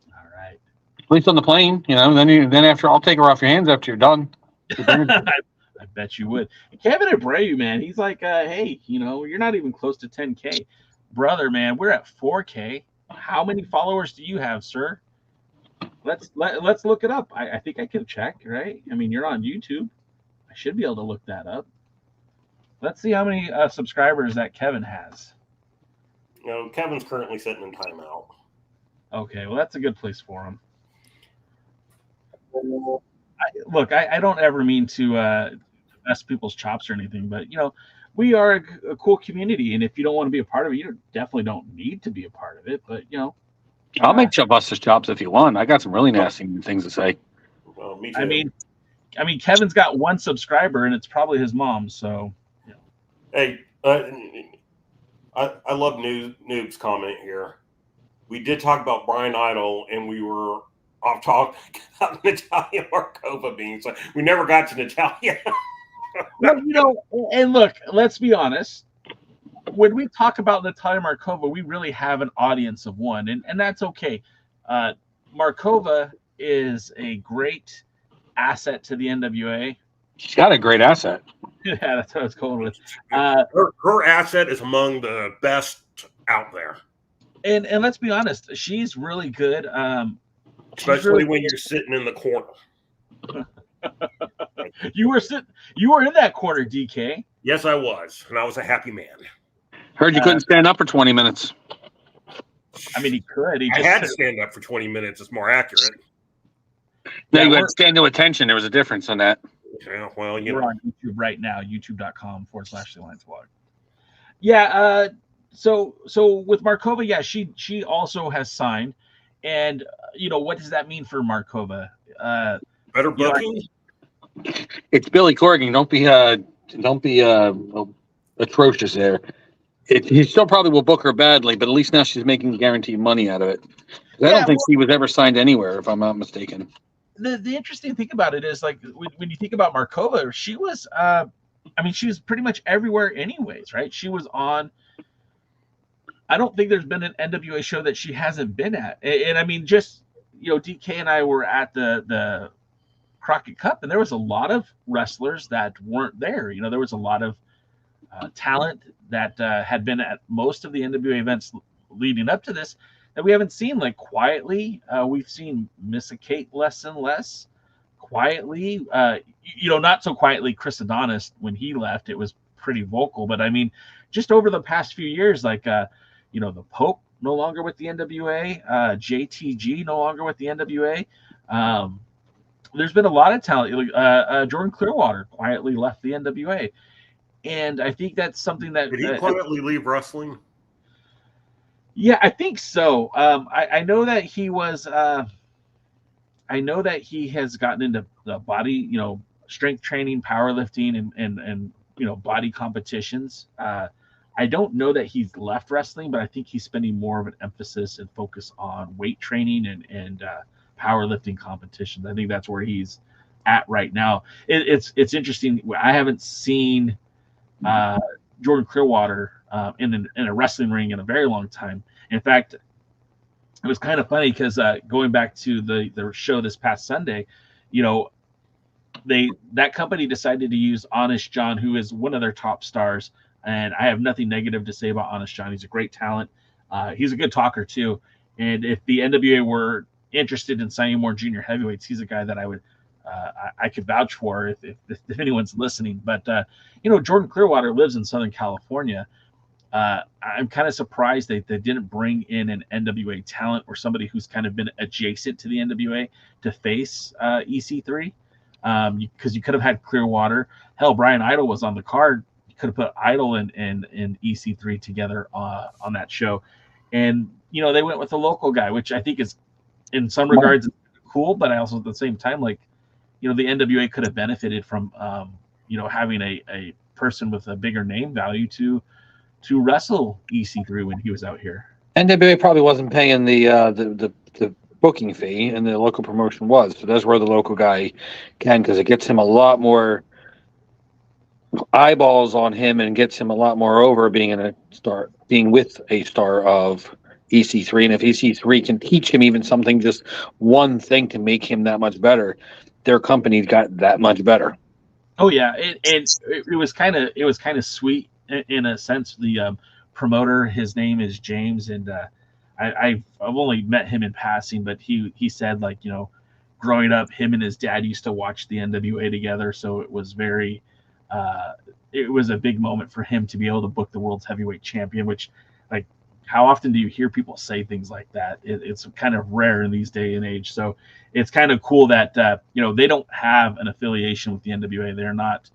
All right. At least on the plane, you know. Then after, I'll take her off your hands after you're done. I bet you would. Kevin Abreu, man, he's like, hey, you know, you're not even close to 10K. Brother, man, we're at 4K. How many followers do you have, sir? Let's look it up. I think I can check, right? I mean, you're on YouTube. I should be able to look that up. Let's see how many subscribers that Kevin has. No, Kevin's currently sitting in timeout. Okay, well, that's a good place for him. I don't ever mean to mess people's chops or anything, but, you know, we are a cool community, and if you don't want to be a part of it, you definitely don't need to be a part of it, but, you know, I'll make Buster's chops if you want. I got some really nasty things to say. Well, me too. I mean, Kevin's got 1 subscriber, and it's probably his mom. So, yeah. Hey, I love Noob's comment here. We did talk about Brian Idol, and we were off topic about Natalia Markova being. So we never got to Natalia. Well, you know, and look, let's be honest. When we talk about Natalia Markova, we really have an audience of one, and that's okay. Markova is a great asset to the NWA. She's got a great asset. Yeah, that's what I was going with. Her asset is among the best out there. And let's be honest, she's really good. Especially when you're sitting in the corner. You were in that corner, DK. Yes, I was, and I was a happy man. Heard you couldn't stand up for 20 minutes. I mean, he could. I had to stand up for 20 minutes. It's more accurate. No, you had to stand to attention. There was a difference on that. Yeah, well, we're on YouTube right now, youtube.com/the Alliance Blog. Yeah, so with Markova, yeah, she also has signed. And you know, what does that mean for Markova? Better booking? It's Billy Corgan. Don't be atrocious there. He still probably will book her badly, but at least now she's making guaranteed money out of it. I don't think she was ever signed anywhere, if I'm not mistaken. The interesting thing about it is, like, when you think about Markova, she was she was pretty much everywhere anyways, right? She was on. I don't think there's been an NWA show that she hasn't been at. And I mean, just, you know, DK and I were at the Crockett Cup, and there was a lot of wrestlers that weren't there. You know, there was a lot of talent that had been at most of the NWA events leading up to this that we haven't seen. Like, quietly, we've seen Missa Kate less and less. Quietly, you know, not so quietly, Chris Adonis, when he left, it was pretty vocal. But I mean, just over the past few years, like, you know, the Pope no longer with the NWA, JTG no longer with the NWA. There's been a lot of talent. Jordan Clearwater quietly left the NWA. And I think that's something that... Did he quietly leave wrestling? Yeah, I think so. I know that he was... I know that he has gotten into the body, you know, strength training, powerlifting, and you know, body competitions. I don't know that he's left wrestling, but I think he's spending more of an emphasis and focus on weight training and powerlifting competitions. I think that's where he's at right now. It's interesting. I haven't seen Jordan Clearwater in a wrestling ring in a very long time. In fact, it was kind of funny because going back to the show this past Sunday, you know, that company decided to use Honest John, who is one of their top stars. And I have nothing negative to say about Honest John. He's a great talent. He's a good talker too. And if the NWA were interested in signing more junior heavyweights, he's a guy that I could vouch for if anyone's listening. But you know, Jordan Clearwater lives in Southern California. I'm kind of surprised they didn't bring in an NWA talent or somebody who's kind of been adjacent to the NWA to face EC3, because you could have had Clearwater. Hell, Brian Idol was on the card. Could have put Idol and EC3 together on that show. And, you know, they went with a local guy, which I think is in some regards cool, but I also at the same time, like, you know, the NWA could have benefited from, you know, having a person with a bigger name value to wrestle EC3 when he was out here. NWA probably wasn't paying the booking fee, and the local promotion was. So that's where the local guy can, because it gets him a lot more eyeballs on him and gets him a lot more over being with a star of EC3. And if EC3 can teach him even something, just one thing to make him that much better, their company got that much better. Oh yeah, it was kind of sweet in a sense. The promoter, his name is James, and I've only met him in passing, but he said, like, you know, growing up, him and his dad used to watch the NWA together, so it was very it was a big moment for him to be able to book the World's Heavyweight Champion, which, like, how often do you hear people say things like that? It's kind of rare in these day and age. So it's kind of cool that, you know, they don't have an affiliation with the NWA. They're not,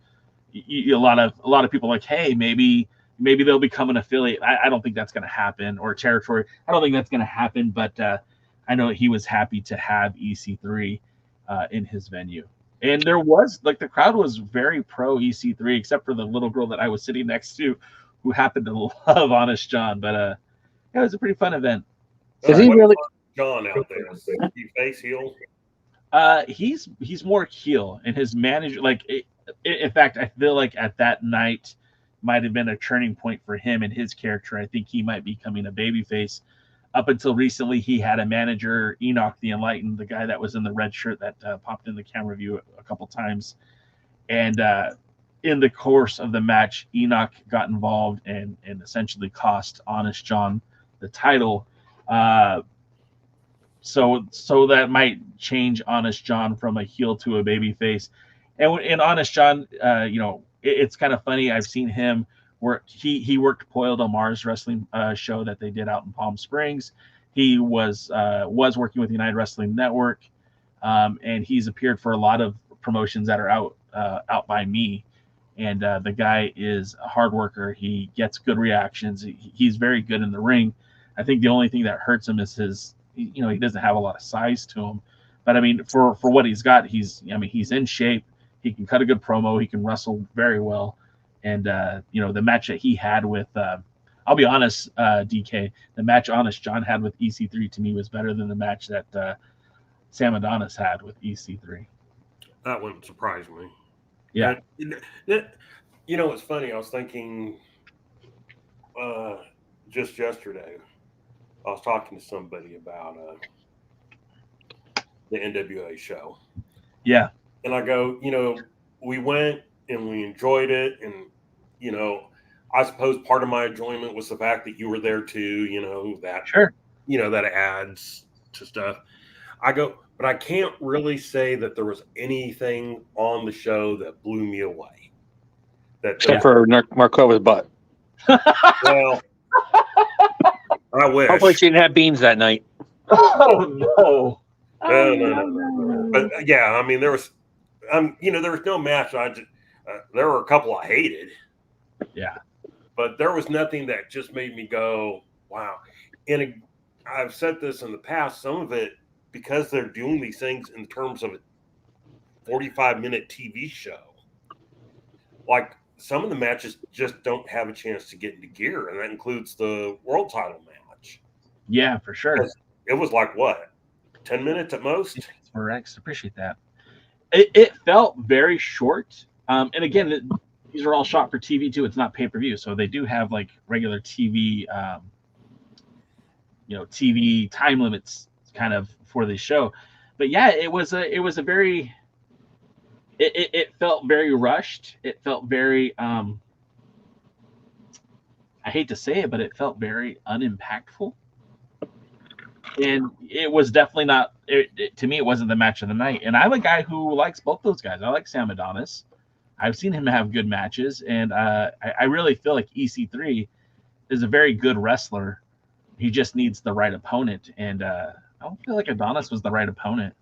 a lot of people like, hey, maybe maybe they'll become an affiliate. I don't think that's going to happen, or territory. I don't think that's going to happen, but I know he was happy to have EC3 in his venue. And there was, like, the crowd was very pro EC3, except for the little girl that I was sitting next to who happened to love Honest John. But yeah, it was a pretty fun event. Is he really John out there? Is he face heel? He's more heel, and his manager, like, in fact, I feel like at that night might have been a turning point for him and his character. I think he might be becoming a babyface. Up until recently, he had a manager, Enoch the Enlightened, the guy that was in the red shirt that popped in the camera view a couple times. And in the course of the match, Enoch got involved and essentially cost Honest John the title. So that might change Honest John from a heel to a babyface. And Honest John, it's kind of funny. I've seen him work. He worked Pollo Del Mar's wrestling show that they did out in Palm Springs. He was working with United Wrestling Network, and he's appeared for a lot of promotions that are out by me. And the guy is a hard worker. He gets good reactions. He's very good in the ring. I think the only thing that hurts him is his, he doesn't have a lot of size to him. But I mean, for what he's got, he's in shape. He can cut a good promo. He can wrestle very well. And, the match that he had with, I'll be honest, DK, the match Honest John had with EC3 to me was better than the match that Sam Adonis had with EC3. That wouldn't surprise me. Yeah. It's funny. I was thinking just yesterday, I was talking to somebody about the NWA show. Yeah. And I go, we went and we enjoyed it. And, I suppose part of my enjoyment was the fact that you were there too, that, sure, that adds to stuff. I go, but I can't really say that there was anything on the show that blew me away. Except for Markova's butt. Well, I wish. Hopefully she didn't have beans that night. Oh, no. No. But yeah, I mean, there was no match. There were a couple I hated. Yeah. But there was nothing that just made me go, wow. And I've said this in the past, some of it, because they're doing these things in terms of a 45-minute TV show, like some of the matches just don't have a chance to get into gear. And that includes the world title match. Yeah, for sure. It was like, what, 10 minutes at most? Correct. Appreciate that. It felt very short. And again, these are all shot for TV too. It's not pay-per-view. So they do have like regular TV, TV time limits kind of for the show. But yeah, it was a very, it felt very rushed. It felt very, I hate to say it, but it felt very unimpactful. And it was definitely not, to me, it wasn't the match of the night. And I'm a guy who likes both those guys. I like Sam Adonis. I've seen him have good matches. And I really feel like EC3 is a very good wrestler. He just needs the right opponent. And I don't feel like Adonis was the right opponent.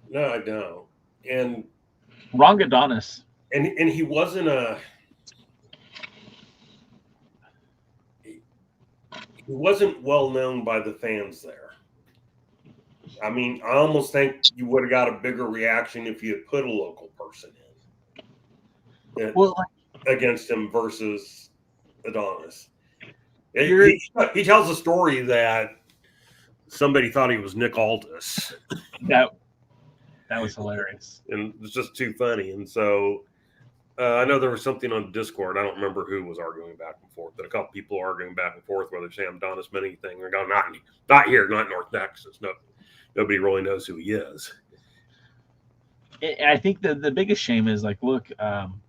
No, I don't. And wrong Adonis. And he wasn't he wasn't well known by the fans there. I mean, I almost think you would have got a bigger reaction if you had put a local person in against him versus Adonis. He tells a story that somebody thought he was Nick Aldis. That was hilarious. And it's just too funny. And so I know there was something on Discord. I don't remember who was arguing back and forth, but a couple people arguing back and forth whether Sam Adonis meant anything. They're going, not here, not North Texas. No. Nobody really knows who he is. I think the biggest shame is, like, look,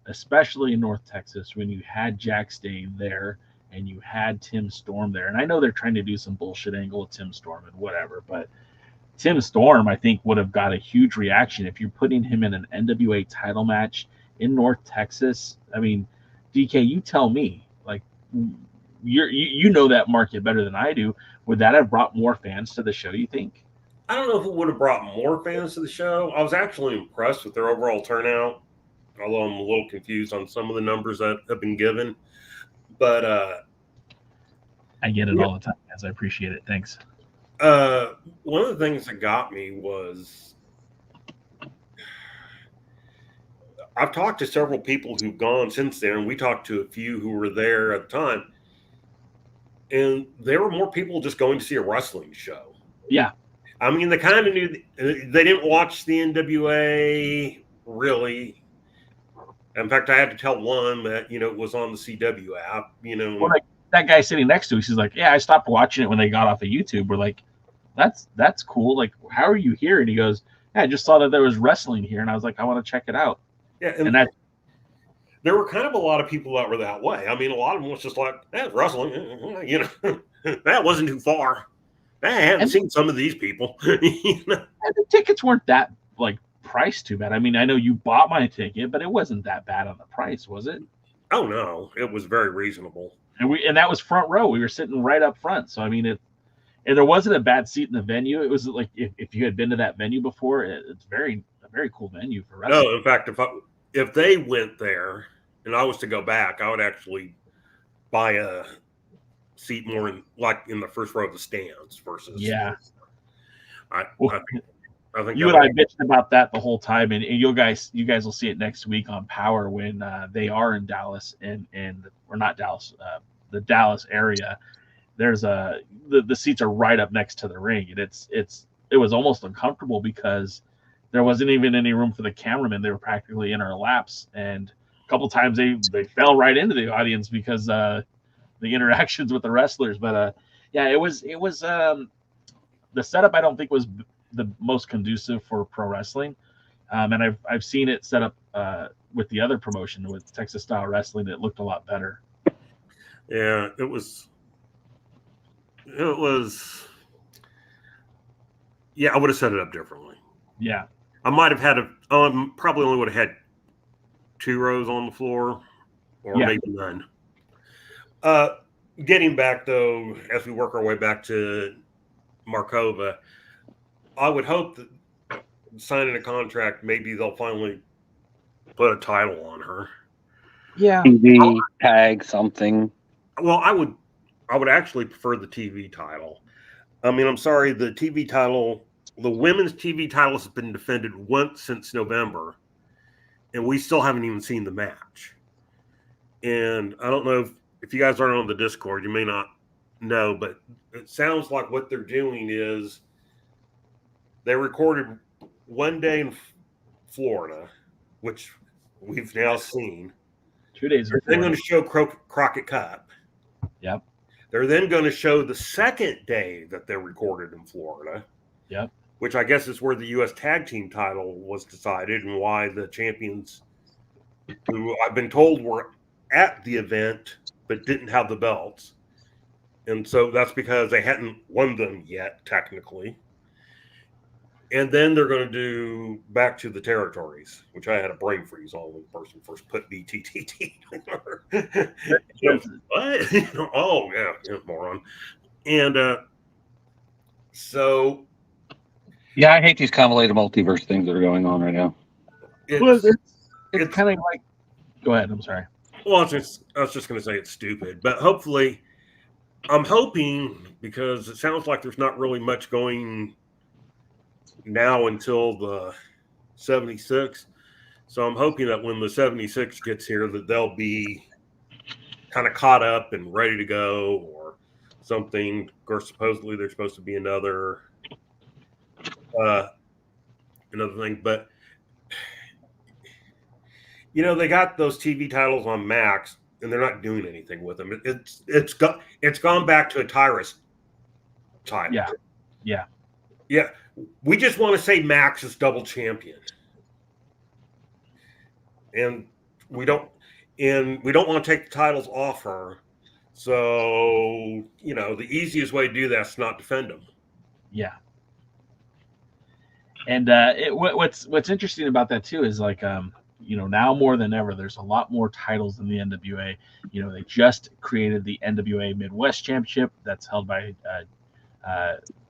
especially in North Texas, when you had Jack Stane there and you had Tim Storm there. And I know they're trying to do some bullshit angle with Tim Storm and whatever, but Tim Storm, I think, would have got a huge reaction if you're putting him in an NWA title match in North Texas. I mean, DK, you tell me, like, you know that market better than I do. Would that have brought more fans to the show, you think? I don't know if it would have brought more fans to the show. I was actually impressed with their overall turnout, although I'm a little confused on some of the numbers that have been given. But I get it all the time, guys. I appreciate it. Thanks. one of the things that got me was I've talked to several people who've gone since then, and we talked to a few who were there at the time, and there were more people just going to see a wrestling show. Yeah. I mean, they kind of knew they didn't watch the NWA really. In fact, I had to tell one that, it was on the CW app, Well, like that guy sitting next to us, he's like, yeah, I stopped watching it when they got off of YouTube. We're like, that's cool. Like, how are you here? And he goes, yeah, I just saw that there was wrestling here. And I was like, I want to check it out. Yeah. And that there were kind of a lot of people that were that way. I mean, a lot of them was just like, wrestling, that wasn't too far. I haven't seen some of these people. And the tickets weren't that like priced too bad. I mean, I know you bought my ticket, but it wasn't that bad on the price, was it? Oh no, it was very reasonable. And that was front row. We were sitting right up front. So I mean, and there wasn't a bad seat in the venue. It was like if you had been to that venue before, it's a very cool venue for wrestling. No, in fact, if they went there and I was to go back, I would actually buy a seat more in the first row of the stands versus. Yeah. I think you and I bitched about that the whole time, and you guys will see it next week on Power when they are in Dallas or not Dallas, the Dallas area. There's the seats are right up next to the ring, and it was almost uncomfortable because there wasn't even any room for the cameramen. They were practically in our laps, and a couple times they fell right into the audience because the interactions with the wrestlers. But it was the setup I don't think was the most conducive for pro wrestling, and I've seen it set up with the other promotion with Texas Style Wrestling. It looked a lot better. Yeah, it was. Yeah, I would have set it up differently. Yeah, I might have had probably only would have had 2 rows on the floor, or maybe none. Getting back though, as we work our way back to Markova, I would hope that signing a contract, maybe they'll finally put a title on her. Yeah, TV tag something. Well, I would actually prefer the TV title. I mean, I'm sorry, the TV title, the women's TV title has been defended once since November, and we still haven't even seen the match. And I don't know if you guys aren't on the Discord, you may not know, but it sounds like what they're doing is they recorded one day in Florida, which we've now seen. 2 days. They're then going to show Crockett Cup. Yep. They're then going to show the second day that they recorded in Florida. Yep. Which I guess is where the U.S. Tag Team title was decided and why the champions, who I've been told were at the event but didn't have the belts. And so that's because they hadn't won them yet, technically. And then they're going to do back to the territories, which I had a brain freeze on when the person first put BTTT. What? Oh, yeah, moron. And so. Yeah, I hate these convoluted multiverse things that are going on right now. It's kind of like. Go ahead. I'm sorry. Well, I was just going to say it's stupid, but hopefully, I'm hoping, because it sounds like there's not really much going now until the 76. So I'm hoping that when the 76 gets here, that they'll be kind of caught up and ready to go or something. Of course, supposedly there's supposed to be another thing, but they got those TV titles on Max, and they're not doing anything with them. It's gone back to a Tyrus title. Yeah. We just want to say Max is double champion, and we don't want to take the titles off her. So the easiest way to do that is not defend them. Yeah. And what's interesting about that too is like now more than ever, there's a lot more titles in the NWA. They just created the NWA Midwest Championship that's held by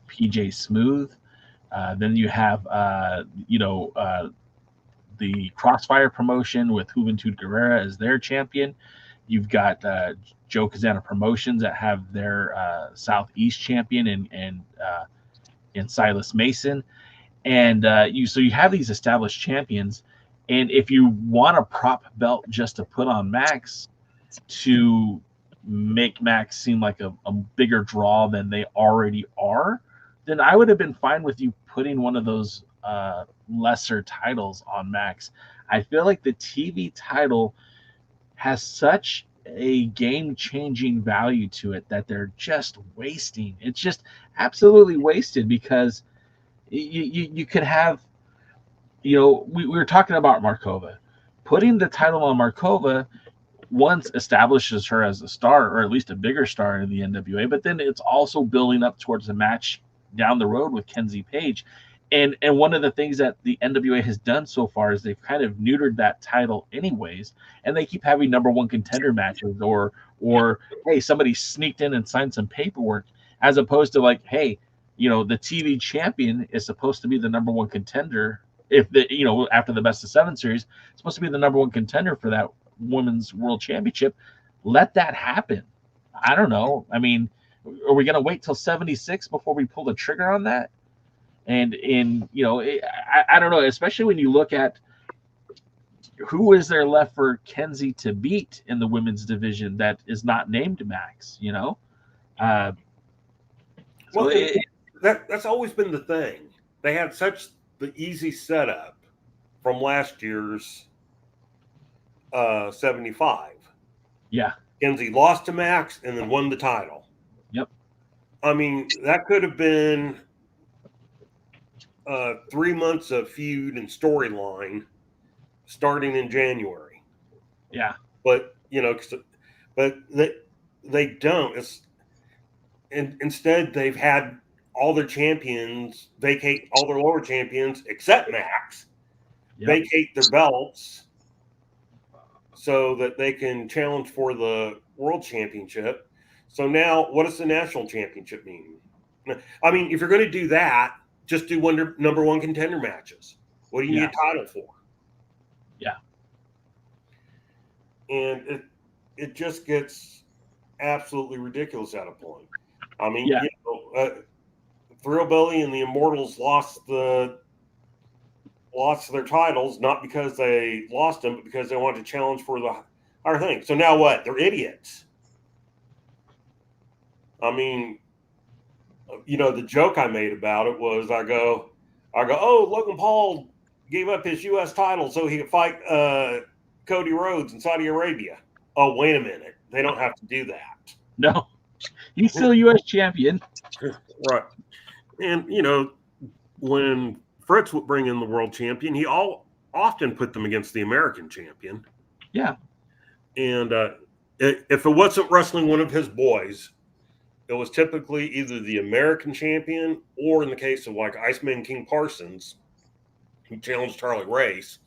PJ Smooth. Then you have the Crossfire promotion with Juventud Guerrera as their champion. You've got Joe Kazana Promotions that have their Southeast champion in Silas Mason, and you have these established champions. And if you want a prop belt just to put on Max to make Max seem like a bigger draw than they already are, then I would have been fine with you putting one of those lesser titles on Max. I feel like the TV title has such a game-changing value to it that they're just wasting. It's just absolutely wasted, because you could have, we were talking about Markova. Putting the title on Markova once establishes her as a star, or at least a bigger star in the NWA, but then it's also building up towards a match down the road with Kenzie Page. And one of the things that the NWA has done so far is they've kind of neutered that title anyways, and they keep having number one contender matches, or hey, somebody sneaked in and signed some paperwork, as opposed to like, hey, the TV champion is supposed to be the number one contender. If after the best of 7 series, it's supposed to be the number one contender for that women's world championship. Let that happen. I don't know. I mean, are we going to wait till 76 before we pull the trigger on that? And I don't know, especially when you look at who is there left for Kenzie to beat in the women's division that is not named Max, That's always been the thing. They had such the easy setup from last year's 75. Yeah. Kenzie lost to Max and then won the title. Yep. I mean, that could have been 3 months of feud and storyline starting in January. Yeah. But, but they don't. Instead, they've had all their champions vacate, all their lower champions except Max, vacate their belts so that they can challenge for the world championship. So now, what does the national championship mean? I mean, if you're going to do that, just do number one contender matches. What do you need a title for? Yeah. And it just gets absolutely ridiculous at a point. I mean, Thrill Belly and the Immortals lost their titles, not because they lost them, but because they wanted to challenge for the higher thing. So now what? They're idiots. I mean, the joke I made about it was I go, oh, Logan Paul gave up his U.S. title so he could fight Cody Rhodes in Saudi Arabia. Oh, wait a minute. They don't have to do that. No. He's still U.S. champion. Right. And, when Fritz would bring in the world champion, he often put them against the American champion. Yeah. And if it wasn't wrestling one of his boys, it was typically either the American champion, or in the case of like Iceman King Parsons, who challenged Charlie Race,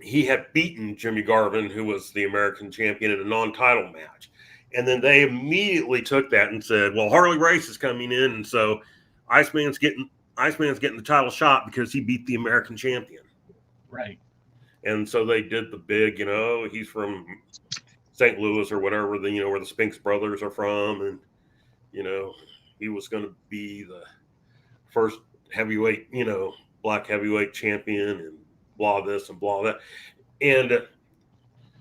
he had beaten Jimmy Garvin, who was the American champion, in a non-title match. And then they immediately took that and said, well, Harley Race is coming in, and so Iceman's getting the title shot because he beat the American champion. Right. And so they did the big, he's from St. Louis or whatever, where the Spinks brothers are from, and he was going to be the first heavyweight, black heavyweight champion, and blah this and blah that. And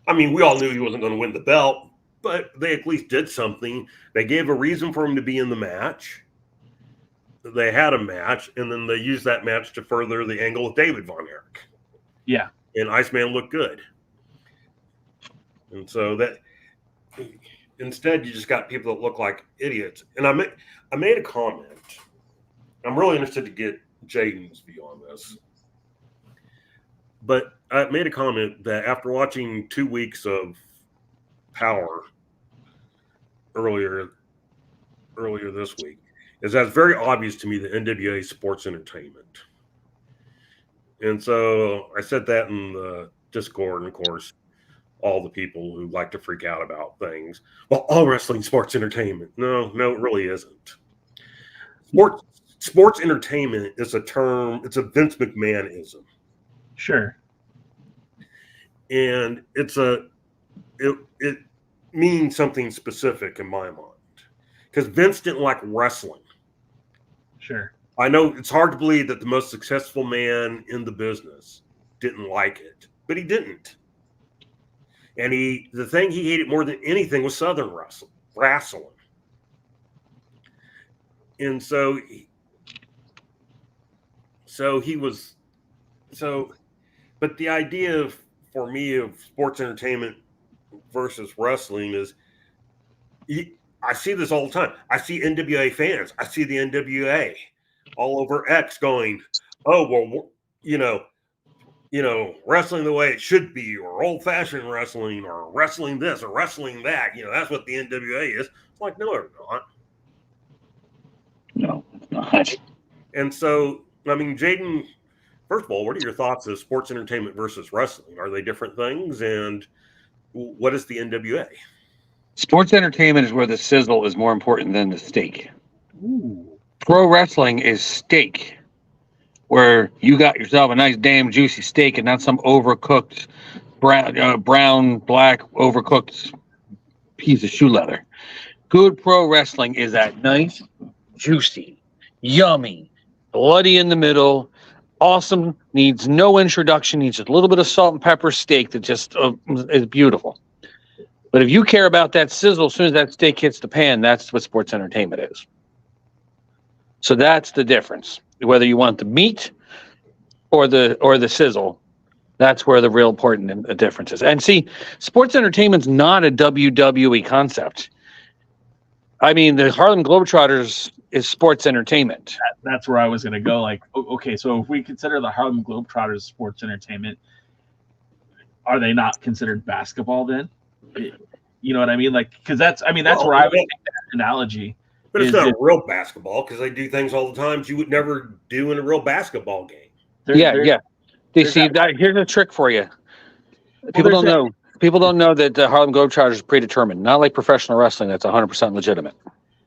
I mean, we all knew he wasn't going to win the belt, but they at least did something. They gave a reason for him to be in the match. They had a match, and then they used that match to further the angle with David Von Erich. Yeah. And Iceman looked good. And so that instead you just got people that look like idiots. And I made a comment. I'm really interested to get Jaden's view on this. But I made a comment that after watching 2 weeks of Power earlier this week, is that it's very obvious to me that NWA is sports entertainment. And so I said that in the Discord, and of course, all the people who like to freak out about things. Well, all wrestling sports entertainment. No, it really isn't. Sports entertainment is a term, it's a Vince McMahonism. Sure. And it means something specific in my mind. Because Vince didn't like wrestling. Sure. I know it's hard to believe that the most successful man in the business didn't like it, but he didn't. And the thing he hated more than anything was Southern wrestling. And so but the idea for me of sports entertainment versus wrestling is, I see this all the time. I see NWA fans. I see the NWA all over X going, oh, well, wrestling the way it should be, or old-fashioned wrestling, or wrestling this, or wrestling that. That's what the NWA is. It's like, no, it's not. No, it's not. And so, I mean, Jaden, first of all, what are your thoughts of sports entertainment versus wrestling? Are they different things? And what is the NWA? Sports entertainment is where the sizzle is more important than the steak. Ooh. Pro wrestling is steak, where you got yourself a nice damn juicy steak and not some overcooked brown, black, overcooked piece of shoe leather. Good pro wrestling is that nice, juicy, yummy, bloody in the middle, awesome, needs no introduction, needs just a little bit of salt and pepper steak that just is beautiful. But if you care about that sizzle, as soon as that steak hits the pan, that's what sports entertainment is. So that's the difference. Whether you want the meat or the sizzle, that's where the real important difference is. And see, sports entertainment's not a WWE concept. I mean, the Harlem Globetrotters is sports entertainment. That's where I was going to go. Like, okay, so if we consider the Harlem Globetrotters sports entertainment, are they not considered basketball then? You know what I mean? Like, because that's where I would take that analogy. But it's not a real basketball, because they do things all the time you would never do in a real basketball game. Yeah. They see that. Here's a trick for you. People don't know. People don't know that the Harlem Globetrotters is predetermined. Not like professional wrestling that's 100% legitimate.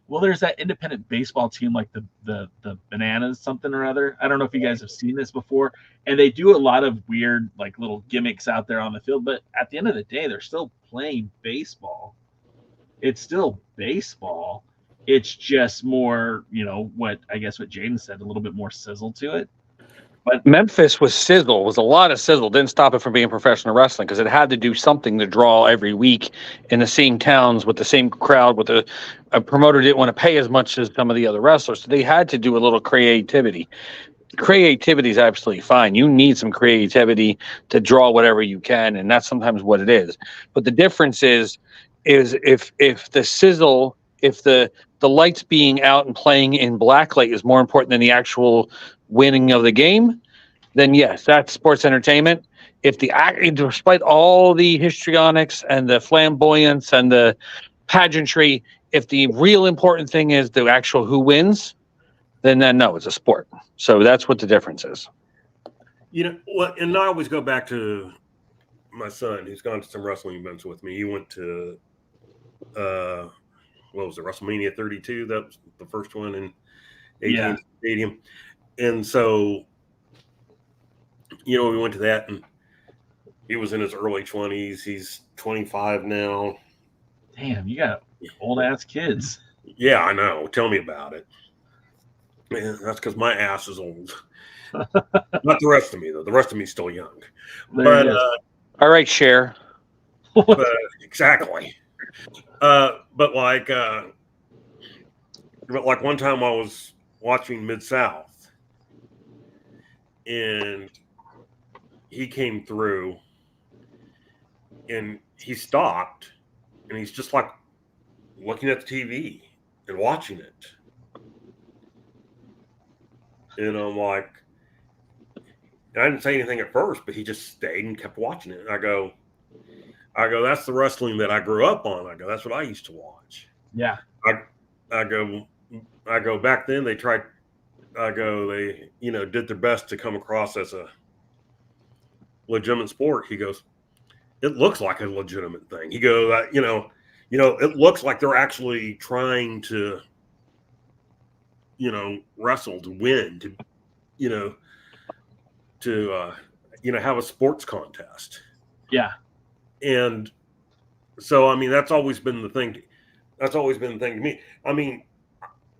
Well, there's that independent baseball team, like the Bananas something or other. I don't know if you guys have seen this before, and they do a lot of weird like little gimmicks out there on the field. But at the end of the day, they're still playing baseball. It's still baseball. It's just more, what Jaden said, a little bit more sizzle to it. But Memphis was a lot of sizzle. Didn't stop it from being professional wrestling because it had to do something to draw every week in the same towns with the same crowd. With a promoter didn't want to pay as much as some of the other wrestlers, so they had to do a little creativity. Creativity is absolutely fine. You need some creativity to draw whatever you can, and that's sometimes what it is. But the difference is if the sizzle, if the lights being out and playing in blacklight is more important than the actual winning of the game, then yes, that's sports entertainment. If despite all the histrionics and the flamboyance and the pageantry, if the real important thing is the actual who wins, then no, it's a sport. So that's what the difference is. And I always go back to my son, who's gone to some wrestling events with me. He went to what was it, WrestleMania 32? That was the first one in AT&T Stadium. And so, we went to that, and he was in his early 20s. He's 25 now. Damn, you got old-ass kids. Yeah, I know. Tell me about it. Man, that's because my ass is old. Not the rest of me, though. The rest of me is still young. All right, Cher. Exactly. But like one time I was watching Mid-South, and he came through, and he stopped, and he's just like looking at the TV and watching it. And I'm like, I didn't say anything at first, but he just stayed and kept watching it. And I go, that's the wrestling that I grew up on. I go, that's what I used to watch. Yeah. I go, back then they tried, they, did their best to come across as a legitimate sport. He goes, it looks like a legitimate thing. He goes, it looks like they're actually trying to, wrestle to win, to have a sports contest. Yeah. And so, I mean, that's always been the thing. That's always been the thing to me. I mean,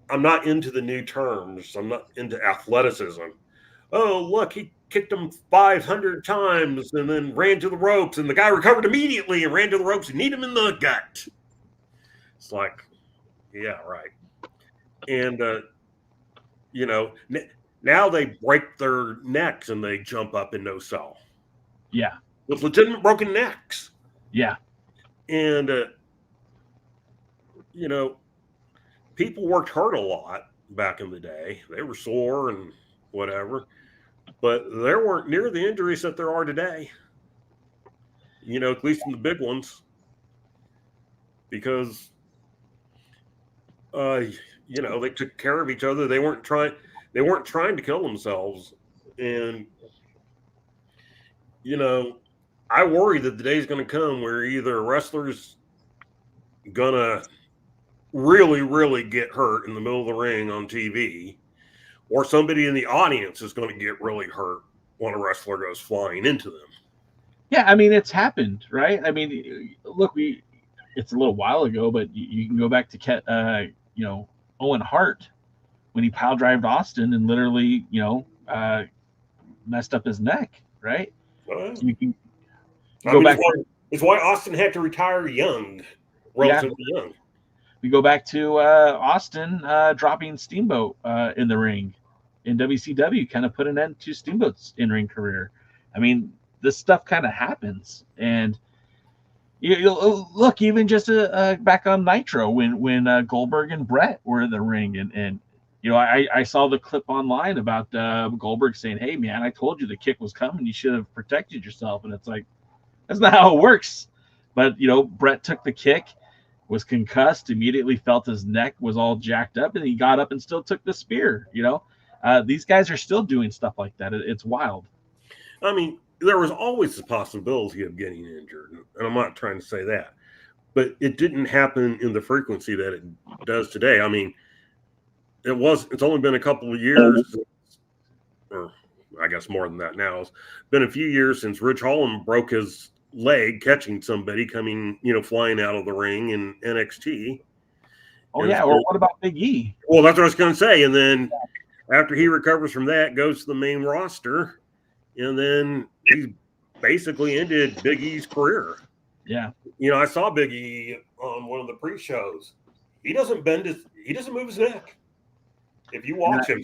I'm not into the new terms. I'm not into athleticism. Oh, look, he kicked him 500 times and then ran to the ropes, and the guy recovered immediately and ran to the ropes and kneed him in the gut. It's like, yeah, right. And, you know, now they break their necks and they jump up in no cell. Yeah. With legitimate broken necks. Yeah. And, you know, people worked hard a lot back in the day. They were sore and whatever, but there weren't near the injuries that there are today. You know, at least in the big ones, because, you know, they took care of each other. They weren't trying to kill themselves. And, you know, I worry that the day's going to come where either a wrestler's going to really, really get hurt in the middle of the ring on TV, or somebody in the audience is going to get really hurt when a wrestler goes flying into them. Yeah, I mean, it's happened, right? I mean, look, it's a little while ago, but you can go back to, you know, Owen Hart when he pile drived Austin and literally, you know, messed up his neck, right? So you can go back. It's why Austin had to retire young, relatively young. We go back to Austin dropping Steamboat in the ring in WCW, kind of put an end to Steamboat's in-ring career. I mean, this stuff kind of happens. And you look, even just back on Nitro when Goldberg and Brett were in the ring. And you know, I saw the clip online about Goldberg saying, hey, man, I told you the kick was coming. You should have protected yourself. And it's like, that's not how it works. But, you know, Brett took the kick, was concussed, immediately felt his neck was all jacked up, and he got up and still took the spear. You know, these guys are still doing stuff like that. It's wild. I mean, there was always the possibility of getting injured, and I'm not trying to say that, but it didn't happen in the frequency that it does today. I mean, it's only been a couple of years, or I guess more than that now. It's been a few years since Ridge Holland broke his leg catching somebody coming, you know, flying out of the ring in NXT. Oh, yeah. Or what about Big E? Well, that's what I was going to say. And then after he recovers from that, goes to the main roster, and then he basically ended Big E's career. Yeah. You know, I saw Big E on one of the pre-shows. He doesn't move his neck. If you watch him,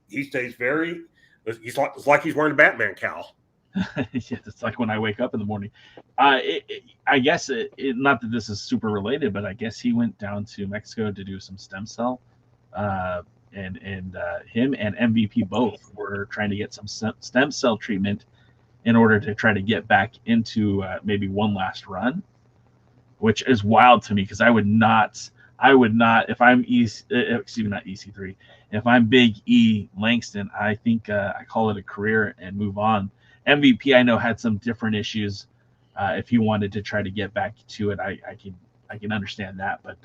he stays it's like he's wearing a Batman cowl. Yeah, it's like when I wake up in the morning. I guess not that this is super related, but I guess he went down to Mexico to do some stem cell. And him and MVP both were trying to get some stem cell treatment in order to try to get back into maybe one last run, which is wild to me because I would not, if I'm not EC3, if I'm Big E Langston, I think I call it a career and move on. MVP, I know, had some different issues. If he wanted to try to get back to it, I can understand that, but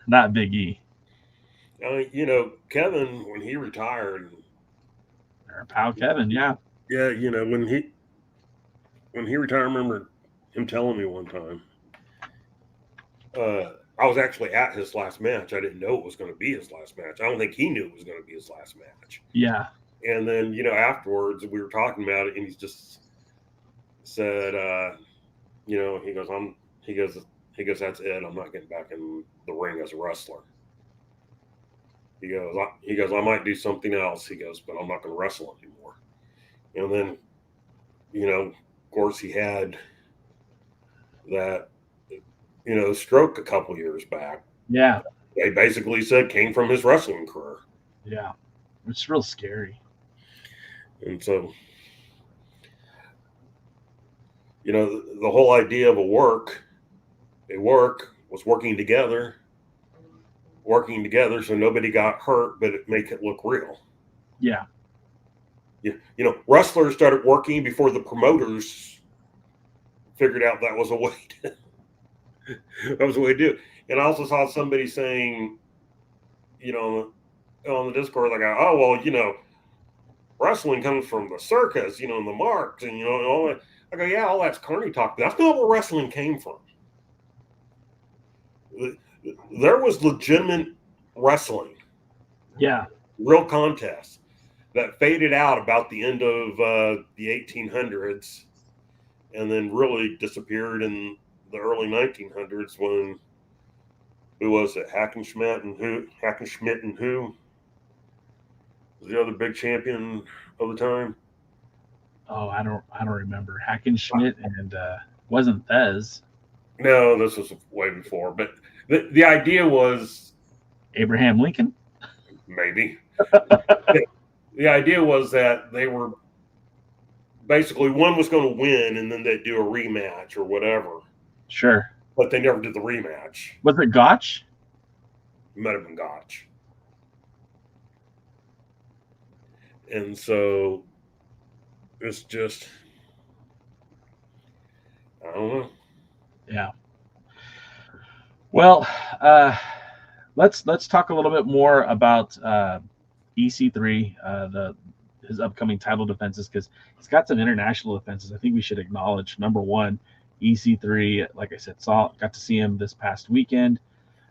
not Big E. You know, Kevin, when he retired, or pal Kevin, yeah, you know, when he retired, I remember him telling me one time. I was actually at his last match. I didn't know it was going to be his last match. I don't think he knew it was going to be his last match. Yeah. And then, you know, afterwards we were talking about it, and he just said, you know, he goes, that's it. I'm not getting back in the ring as a wrestler. He goes, I might do something else. He goes, but I'm not going to wrestle anymore. And then, you know, of course, he had that, you know, stroke a couple years back. Yeah. They basically said came from his wrestling career. Yeah. It's real scary. And so, you know, the whole idea of a work was working together so nobody got hurt, but it make it look real. Yeah. You know, wrestlers started working before the promoters figured out that was a way to do it. And I also saw somebody saying, you know, on the Discord, like, oh, well, you know, wrestling comes from the circus, and the marks, and all that. I go, yeah, all that's carny talk. That's not where wrestling came from. There was legitimate wrestling. Yeah. Real contests that faded out about the end of the 1800s and then really disappeared in the early 1900s when, who was it? Hackenschmidt and who was the other big champion of the time? Oh, I don't remember. Hackenschmidt and wasn't Thez. No, this was way before. But the idea was Abraham Lincoln? Maybe. The idea was that they were basically one was going to win and then they'd do a rematch or whatever. Sure. But they never did the rematch. Was it Gotch? It might have been Gotch. And so it's just, I don't know. Yeah. Well, let's talk a little bit more about EC3, his upcoming title defenses, because he's got some international defenses. I think we should acknowledge. Number one, EC3. Like I said, got to see him this past weekend.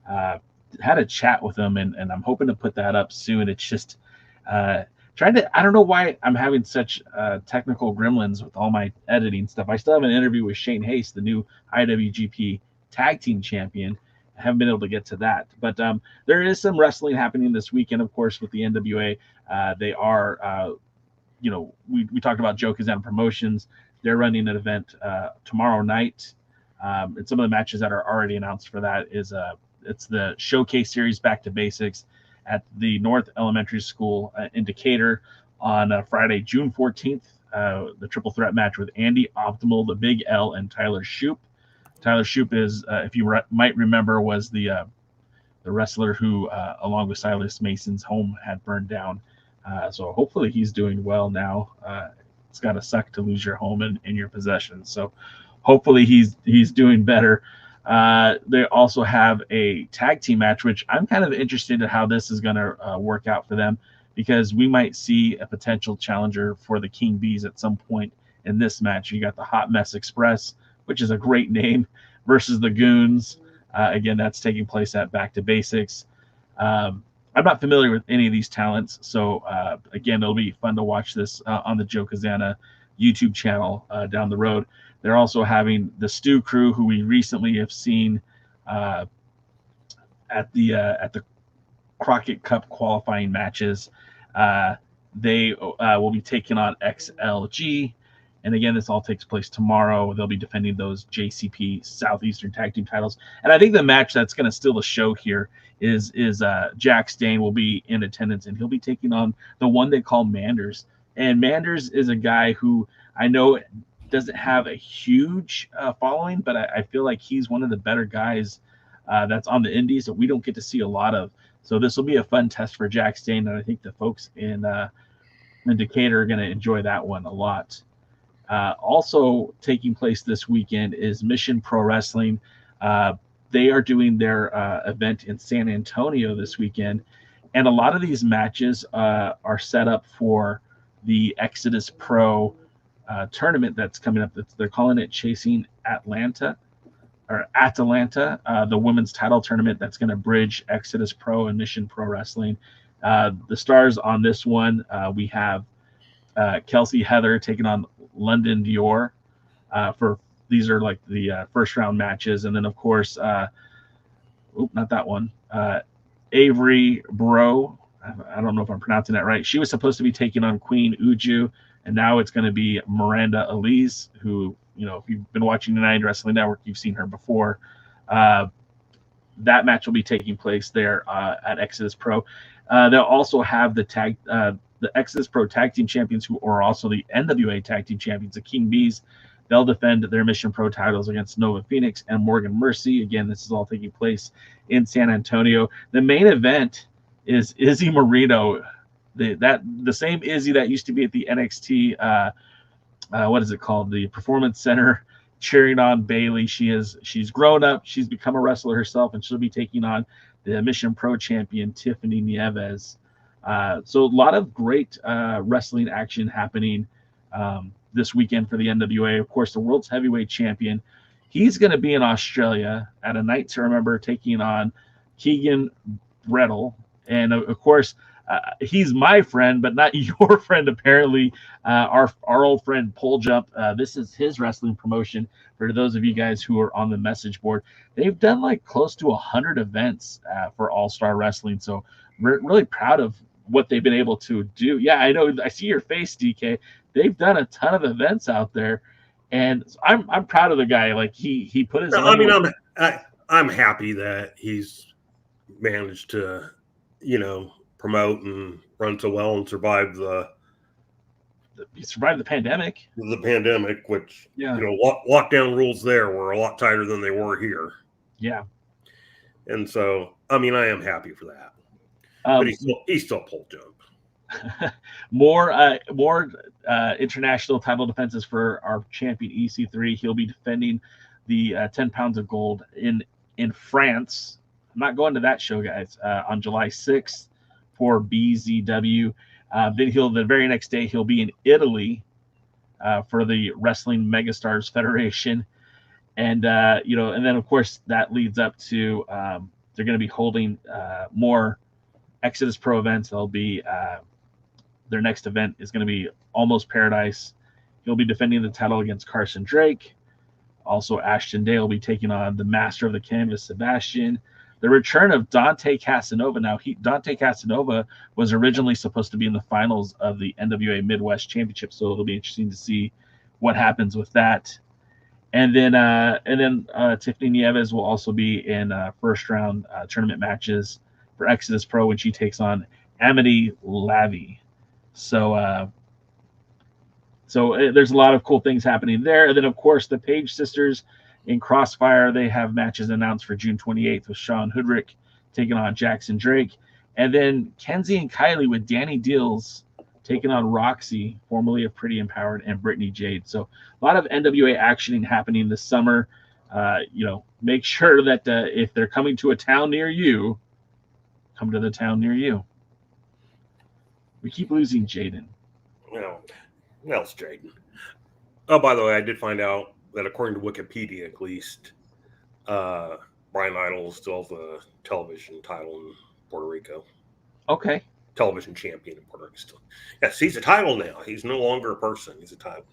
Had a chat with him, and I'm hoping to put that up soon. It's just trying to. I don't know why I'm having such technical gremlins with all my editing stuff. I still have an interview with Shane Hayes, the new IWGP Tag Team Champion. I haven't been able to get to that, but there is some wrestling happening this weekend, of course, with the NWA. They are, we talked about Joe Kazan Promotions. They're running an event tomorrow night, and some of the matches that are already announced for that is it's the Showcase Series Back to Basics at the North Elementary School in Decatur on Friday, June 14th. The triple threat match with Andy Optimal, the Big L, and Tyler Shoup. Tyler Shoup is, if you might remember, was the wrestler who, along with Silas Mason's home had burned down. So hopefully he's doing well now. It's got to suck to lose your home in your possession. So hopefully he's doing better. They also have a tag team match, which I'm kind of interested in how this is going to work out for them, because we might see a potential challenger for the King Bees at some point in this match. You got the Hot Mess Express, which is a great name, versus the Goons. Again, that's taking place at Back to Basics. I'm not familiar with any of these talents, so again, it'll be fun to watch this on the Joe Kazana YouTube channel down the road. They're also having the Stew Crew, who we recently have seen at the Crockett Cup qualifying matches. They will be taking on XLG. And again, this all takes place tomorrow. They'll be defending those JCP Southeastern Tag Team titles. And I think the match that's going to steal the show here is Jack Stane will be in attendance, and he'll be taking on the one they call Manders. And Manders is a guy who I know doesn't have a huge following, but I feel like he's one of the better guys that's on the indies that we don't get to see a lot of. So this will be a fun test for Jack Stane, and I think the folks in Decatur are going to enjoy that one a lot. Also taking place this weekend is Mission Pro Wrestling. They are doing their event in San Antonio this weekend, and a lot of these matches are set up for the Exodus Pro tournament that's coming up. They're calling it Chasing Atlanta, or Atalanta, the women's title tournament that's going to bridge Exodus Pro and Mission Pro Wrestling. The stars on this one, we have Kelsey Heather taking on London Dior for these are like the first round matches, and then of course not that one, Avery Bro, I don't know if I'm pronouncing that right. She was supposed to be taking on Queen Uju, and now it's going to be Miranda Elise, who, if you've been watching the United Wrestling Network, you've seen her before. That match will be taking place there at Exodus Pro. They'll also have the Exodus Pro Tag Team Champions, who are also the NWA Tag Team Champions, the King Bees. They'll defend their Mission Pro titles against Nova Phoenix and Morgan Mercy. Again, this is all taking place in San Antonio. The main event is Izzy Marino, the same Izzy that used to be at the NXT, what is it called, the Performance Center, cheering on Bailey. She's grown up. She's become a wrestler herself, and she'll be taking on the Mission Pro champion Tiffany Nieves. So a lot of great wrestling action happening this weekend for the NWA. Of course, the World's Heavyweight Champion, he's going to be in Australia at a night to remember, taking on Keegan Brettle. And of course, he's my friend, but not your friend, apparently. Our old friend Pole Jump. This is his wrestling promotion. For those of you guys who are on the message board, they've done like close to 100 events for All Star Wrestling. So we're really proud of what they've been able to do. Yeah, I know. I see your face, DK. They've done a ton of events out there, and I'm proud of the guy. Like he put his. I mean, I'm happy that he's managed to, promote and run so well and survive the pandemic. The pandemic, which lockdown rules there were a lot tighter than they were here. Yeah, and so I mean, I am happy for that. But he's still Pole Jump. more international title defenses for our champion EC3. He'll be defending the 10 pounds of gold in France. I'm not going to that show, guys. On July 6th for BZW. Then the very next day he'll be in Italy for the Wrestling Megastars Federation, and and then of course that leads up to they're going to be holding more Exodus Pro events. They'll be their next event is going to be Almost Paradise. He'll be defending the title against Carson Drake. Also, Ashton Day will be taking on the Master of the Canvas, Sebastian. The return of Dante Casanova. Now, Dante Casanova was originally supposed to be in the finals of the NWA Midwest Championship, so it'll be interesting to see what happens with that. And then Tiffany Nieves will also be in first round tournament matches for Exodus Pro when she takes on Amity Lavie. So there's a lot of cool things happening there. And then, of course, the Page sisters in Crossfire, they have matches announced for June 28th with Sean Hoodrick taking on Jackson Drake. And then Kenzie and Kylie with Danny Deals taking on Roxy, formerly of Pretty Empowered, and Brittany Jade. So a lot of NWA action happening this summer. Make sure that if they're coming to a town near you, come to the town near you. We keep losing Jaden. Well, it's Jaden. Oh, by the way, I did find out that according to Wikipedia, at least, Brian Idol still has the television title in Puerto Rico. Okay. Television champion in Puerto Rico still. Yes, he's a title now. He's no longer a person. He's a title.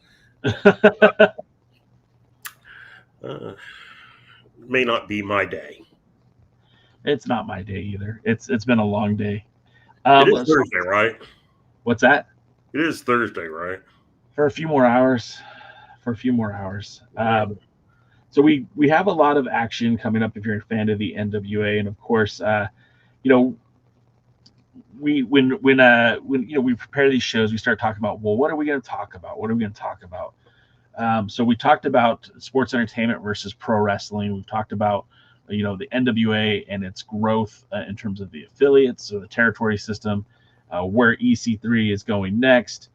May not be my day. It's not my day either. It's been a long day. It is Thursday, right? What's that? It is Thursday, right? For a few more hours. So we have a lot of action coming up if you're a fan of the NWA, and of course, when we prepare these shows, we start talking about, well, what are we going to talk about? So we talked about sports entertainment versus pro wrestling. We've talked about the NWA and its growth in terms of the affiliates, so the territory system, where EC3 is going next.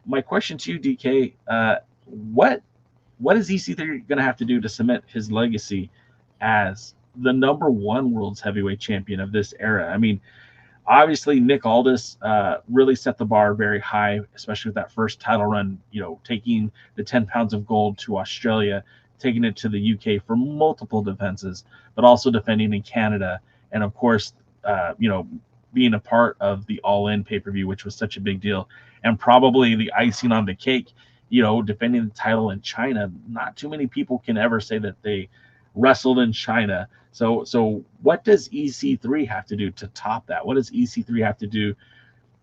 My question to you, DK, what is EC3 going to have to do to cement his legacy as the #1 World's Heavyweight Champion of this era? I mean, obviously Nick Aldis really set the bar very high, especially with that first title run, taking the 10 pounds of gold to Australia, taking it to the UK for multiple defenses, but also defending in Canada. And of course, being a part of the All In pay-per-view, which was such a big deal, and probably the icing on the cake, defending the title in China. Not too many people can ever say that they wrestled in China. So what does EC3 have to do to top that? What does EC3 have to do?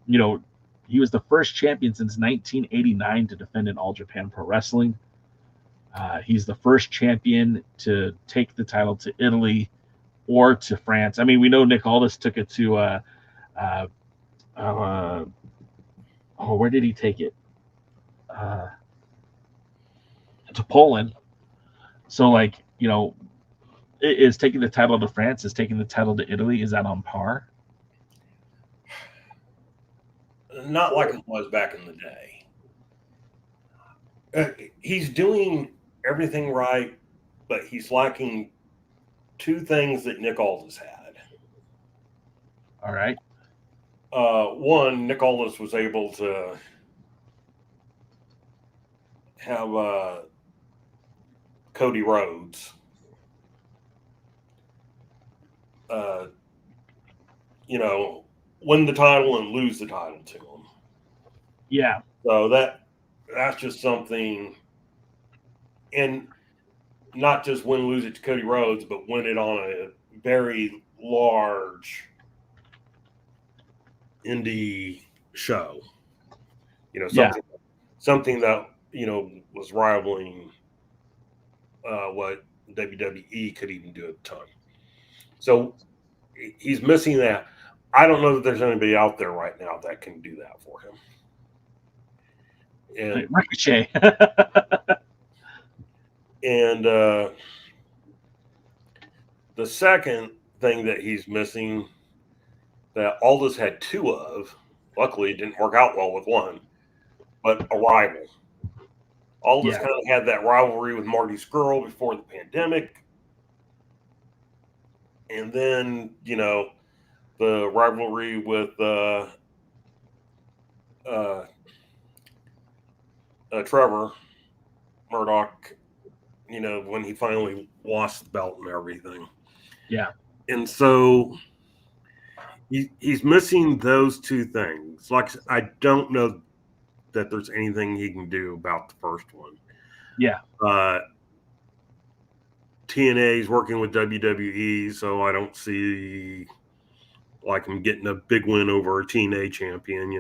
He was the first champion since 1989 to defend in All Japan Pro Wrestling. He's the first champion to take the title to Italy or to France. I mean, we know Nick Aldis took it to where did he take it? To Poland. So, is taking the title to France, is taking the title to Italy, is that on par? Not like it was back in the day. He's doing everything right, but he's lacking two things that Nick Aldis had. All right. One, Nick Aldis was able to have Cody Rhodes, win the title and lose the title to him. Yeah. So that's just something, and not just win, lose it to Cody Rhodes, but win it on a very large indie show. Something that was rivaling what WWE could even do at the time. So he's missing that. I don't know that there's anybody out there right now that can do that for him. And Ricochet. And the second thing that he's missing that Aldis had two of, luckily it didn't work out well with one, but a rival. Aldis kind of had that rivalry with Marty Scurll before the pandemic. And then, the rivalry with Trevor Murdoch, when he finally lost the belt and everything. Yeah. And so he's missing those two things. Like, I don't know that there's anything he can do about the first one. Yeah. TNA is working with WWE, so I don't see like him getting a big win over a TNA champion,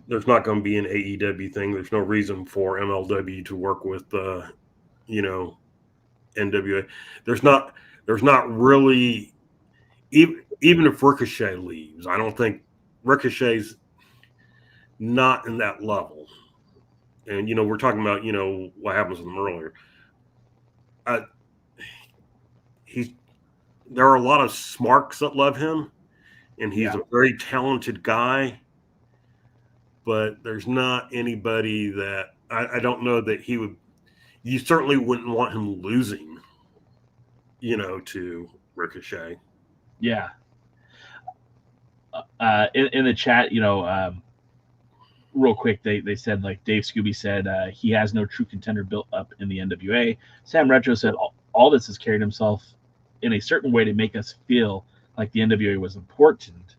There's not going to be an AEW thing. There's no reason for MLW to work with, NWA. There's not really, even if Ricochet leaves, I don't think Ricochet's not in that level. And, we're talking about, what happens with him earlier. There are a lot of smarks that love him, and he's a very talented guy. But there's not anybody that I don't know that he would. You certainly wouldn't want him losing, to Ricochet. Yeah. In the chat, real quick, they said, like Dave Scooby said, he has no true contender built up in the NWA. Sam Retro said all this has carried himself in a certain way to make us feel like the NWA was important.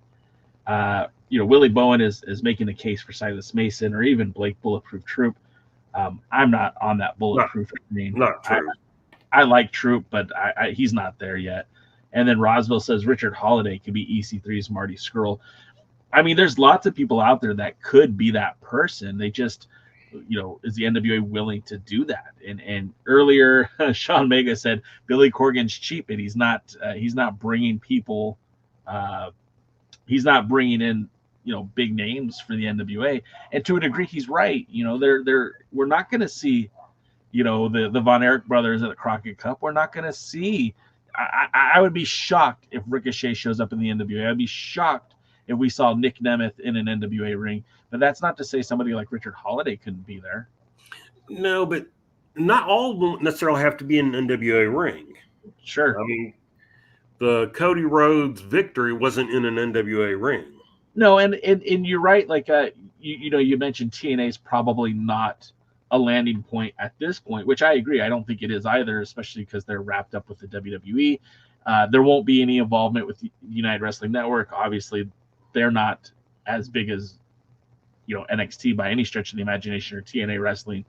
Willie Bowen is making the case for Silas Mason or even Blake Bulletproof Troop. I'm not on that Bulletproof train. Not true. I like Troop, but he's not there yet. And then Roswell says Richard Holiday could be EC3's Marty Scurll. I mean, there's lots of people out there that could be that person. They just, is the NWA willing to do that? And earlier, Sean Mega said Billy Corgan's cheap, and he's not bringing people. He's not bringing in, big names for the NWA. And to a degree, he's right. We're not going to see, the Von Erich brothers at the Crockett Cup. We're not going to see. I would be shocked if Ricochet shows up in the NWA. I'd be shocked if we saw Nick Nemeth in an NWA ring. But that's not to say somebody like Richard Holiday couldn't be there. No, but not all of them necessarily have to be in an NWA ring. Sure. I mean, the Cody Rhodes victory wasn't in an NWA ring. No, and you're right. Like, you mentioned TNA is probably not a landing point at this point, which I agree. I don't think it is either, especially because they're wrapped up with the WWE. There won't be any involvement with the United Wrestling Network. Obviously, they're not as big as, NXT by any stretch of the imagination or TNA Wrestling.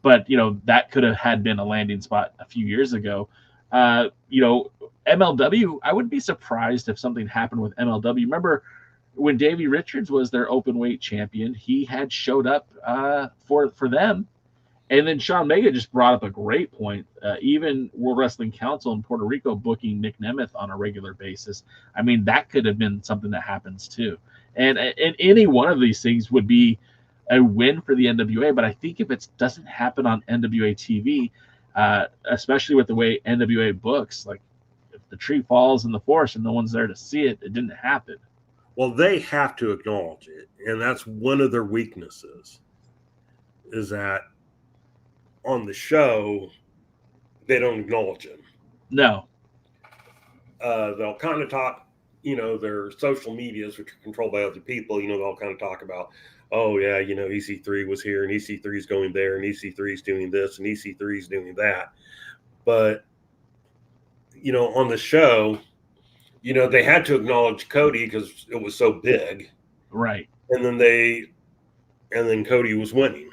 But, that could have been a landing spot a few years ago. MLW, I wouldn't be surprised if something happened with MLW. Remember when Davey Richards was their open weight champion, he had showed up for them. And then Sean Mega just brought up a great point. Even World Wrestling Council in Puerto Rico booking Nick Nemeth on a regular basis. I mean, that could have been something that happens too. And any one of these things would be a win for the NWA. But I think if it doesn't happen on NWA TV, especially with the way NWA books, like if the tree falls in the forest and no one's there to see it, it didn't happen. Well, they have to acknowledge it. And that's one of their weaknesses, is that on the show, they don't acknowledge him. No. They'll kind of talk, their social medias, which are controlled by other people, they'll kind of talk about, oh, yeah, EC3 was here and EC3 is going there and EC3 is doing this and EC3 is doing that. But, on the show, they had to acknowledge Cody because it was so big. Right. And then Cody was winning.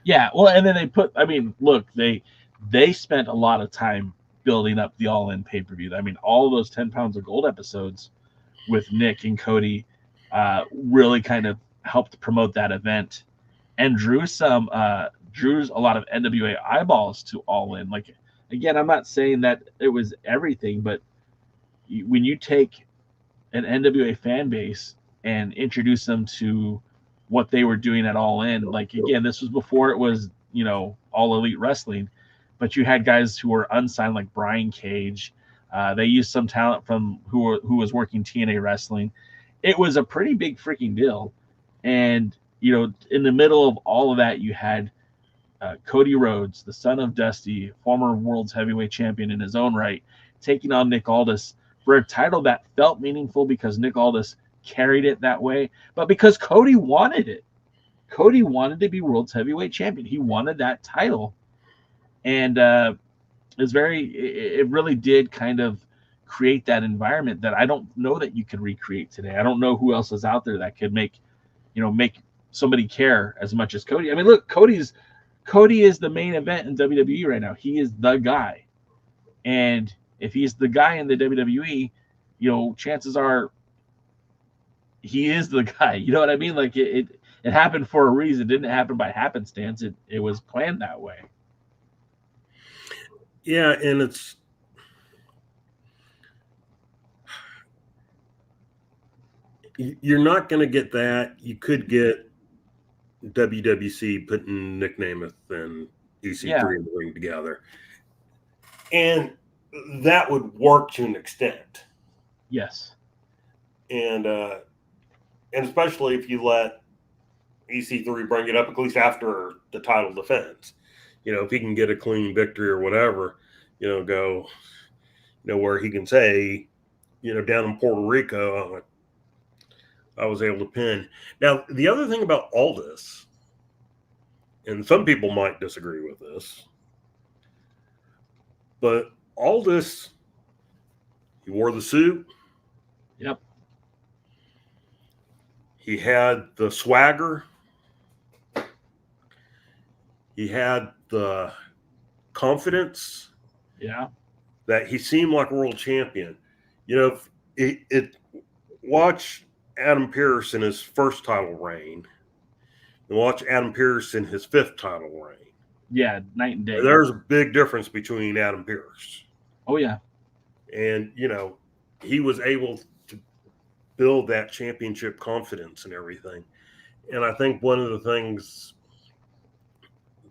Yeah. Well, and then look, they spent a lot of time building up the All In pay-per-view. I mean, all of those 10 pounds of gold episodes with Nick and Cody really kind of helped promote that event and drew a lot of NWA eyeballs to All In. Like, again, I'm not saying that it was everything, but when you take an NWA fan base and introduce them to what they were doing at All In, like, again, this was before it was, All Elite Wrestling, but you had guys who were unsigned like Brian Cage. They used some talent from who was working TNA Wrestling. It was a pretty big freaking deal. And, in the middle of all of that, you had Cody Rhodes, the son of Dusty, former World's Heavyweight Champion in his own right, taking on Nick Aldis for a title that felt meaningful because Nick Aldis carried it that way, but because Cody wanted it. Cody wanted to be World's Heavyweight Champion. He wanted that title. And it really did kind of create that environment that I don't know that you could recreate today. I don't know who else is out there that could make somebody care as much as Cody. I mean, look, Cody is the main event in WWE right now. He is the guy. And if he's the guy in the WWE, chances are he is the guy. You know what I mean? Like it happened for a reason. It didn't happen by happenstance. It was planned that way. Yeah, and you're not going to get that. You could get WWC putting Nick Nemeth and EC3 in the ring together. And that would work to an extent. Yes. And especially if you let EC3 bring it up, at least after the title defense. If he can get a clean victory or whatever, go, where he can say, down in Puerto Rico, I was able to pin. Now, the other thing about Aldis, and some people might disagree with this, but Aldis, he wore the suit. Yep. He had the swagger. He had the confidence. Yeah. That he seemed like a world champion. Watch Adam Pearce in his first title reign and watch Adam Pearce in his fifth title reign. Yeah, night and day. There's a big difference between Adam Pearce. Oh, yeah. And, he was able to build that championship confidence and everything. And I think one of the things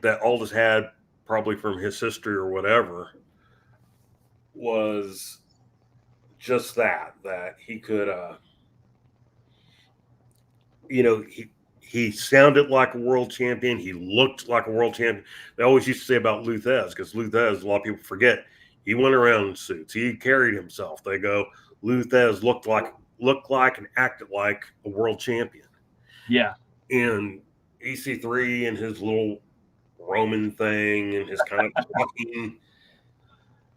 that Aldis had, probably from his history or whatever, was just that he could, he sounded like a world champion. He looked like a world champion. They always used to say about Luthez, because Luthez, a lot of people forget, he went around in suits. He carried himself. They go, Luthez looked like and acted like a world champion. Yeah. And EC3 and his little Roman thing and his kind of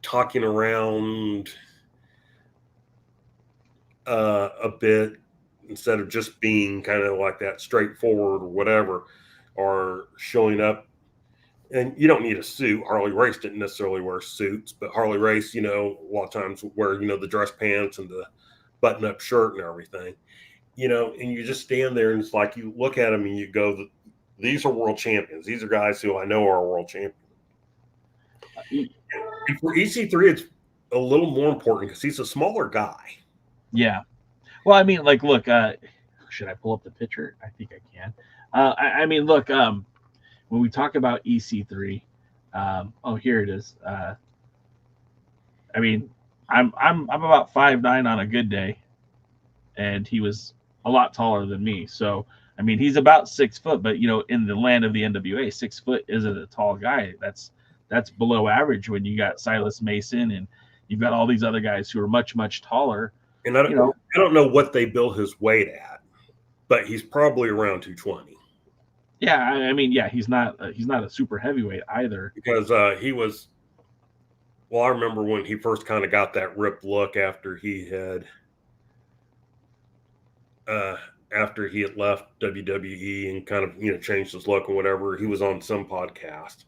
talking around a bit, instead of just being kind of like that straightforward or whatever, or showing up. And you don't need a suit. Harley Race didn't necessarily wear suits, but Harley Race, a lot of times wear, the dress pants and the button-up shirt and everything, and you just stand there and it's like you look at them and you go, these are world champions. These are guys who I know are world champions. And for EC3, it's a little more important because he's a smaller guy. Yeah. Well, I mean, like, look, should I pull up the picture? I think I can. I mean, look, when we talk about EC3, here it is. I mean, I'm about 5'9" on a good day, and he was a lot taller than me. So, I mean, he's about 6 foot, but in the land of the NWA, 6 foot isn't a tall guy. That's below average when you got Silas Mason and You've got all these other guys who are much, much taller. And I don't know what they bill his weight at, but he's probably around 220. Yeah, I mean, yeah, he's not a super heavyweight either. Because he was, well, I remember when he first kind of got that ripped look after he had left WWE and kind of, changed his look and whatever. He was on some podcast,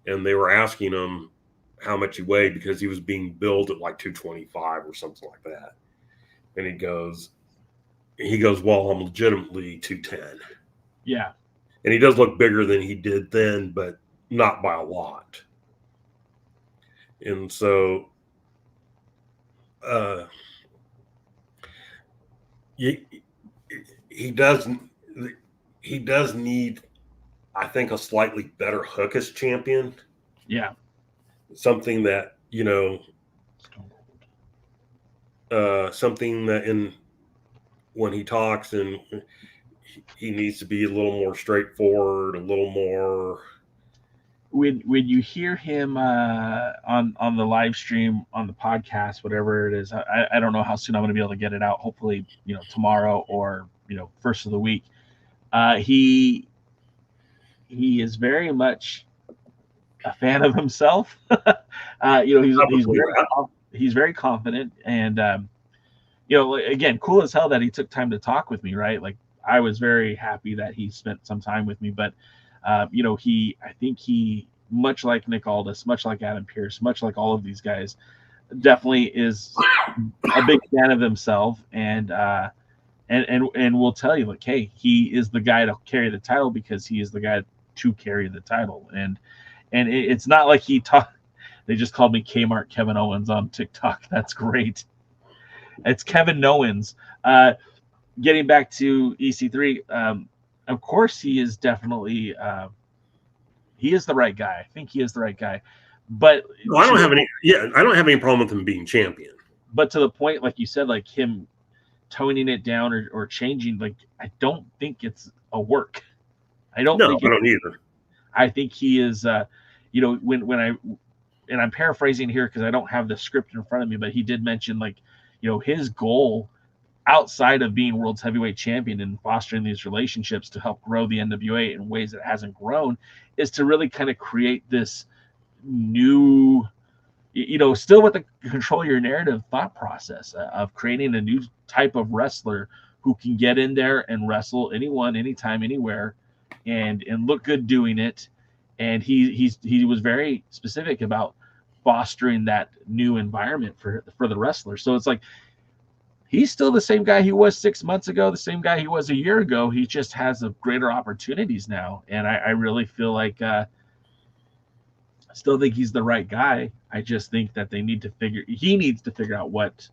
and they were asking him how much he weighed because he was being billed at like 225 or something like that. And he goes, well, I'm legitimately 210. Yeah. And he does look bigger than he did then, but not by a lot. And so he does need, I think, a slightly better hook as champion. Yeah. Something that, something that when he talks, and he needs to be a little more straightforward, a little more. When you hear him on the live stream, on the podcast, whatever it is, I don't know how soon I'm going to be able to get it out. Hopefully, tomorrow or first of the week. He is very much a fan of himself. He's very confident, and again, cool as hell that he took time to talk with me. Right, like I was very happy that he spent some time with me, but. I think he, much like Nick Aldis, much like Adam Pearce, much like all of these guys, definitely is a big fan of himself, and will tell you, like, hey, he is the guy to carry the title because he is the guy to carry the title, and it's not like he talked. They just called me Kmart Kevin Owens on TikTok. That's great. It's Kevin Owens. Getting back to EC3. Of course, he is definitely he is the right guy. I think he is the right guy. But I don't have any problem with him being champion. But to the point, like you said, like him toning it down or changing, like I don't think it's a work. I don't either. I think he is when I'm paraphrasing here because I don't have the script in front of me, but he did mention his goal outside of being World's Heavyweight Champion and fostering these relationships to help grow the NWA in ways that it hasn't grown, is to really kind of create this new, still with the control your narrative thought process of creating a new type of wrestler who can get in there and wrestle anyone, anytime, anywhere, and look good doing it. And he was very specific about fostering that new environment for the wrestler. So it's like, he's still the same guy he was 6 months ago, the same guy he was a year ago. He just has greater opportunities now. And I really feel like I still think he's the right guy. I just think that he needs to figure out what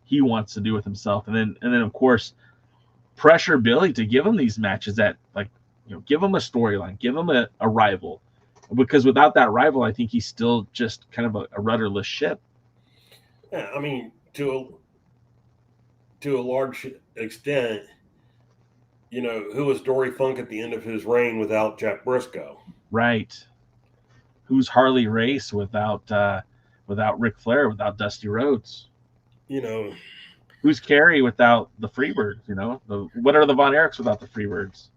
he wants to do with himself. And then of course, pressure Billy to give him these matches that give him a storyline, give him a rival. Because without that rival, I think he's still just kind of a rudderless ship. Yeah, I mean, to a large extent, who was Dory Funk at the end of his reign without Jack Briscoe? Right. Who's Harley Race without Ric Flair, without Dusty Rhodes? Who's Kerry without the Freebirds? What are the Von Erichs without the Freebirds?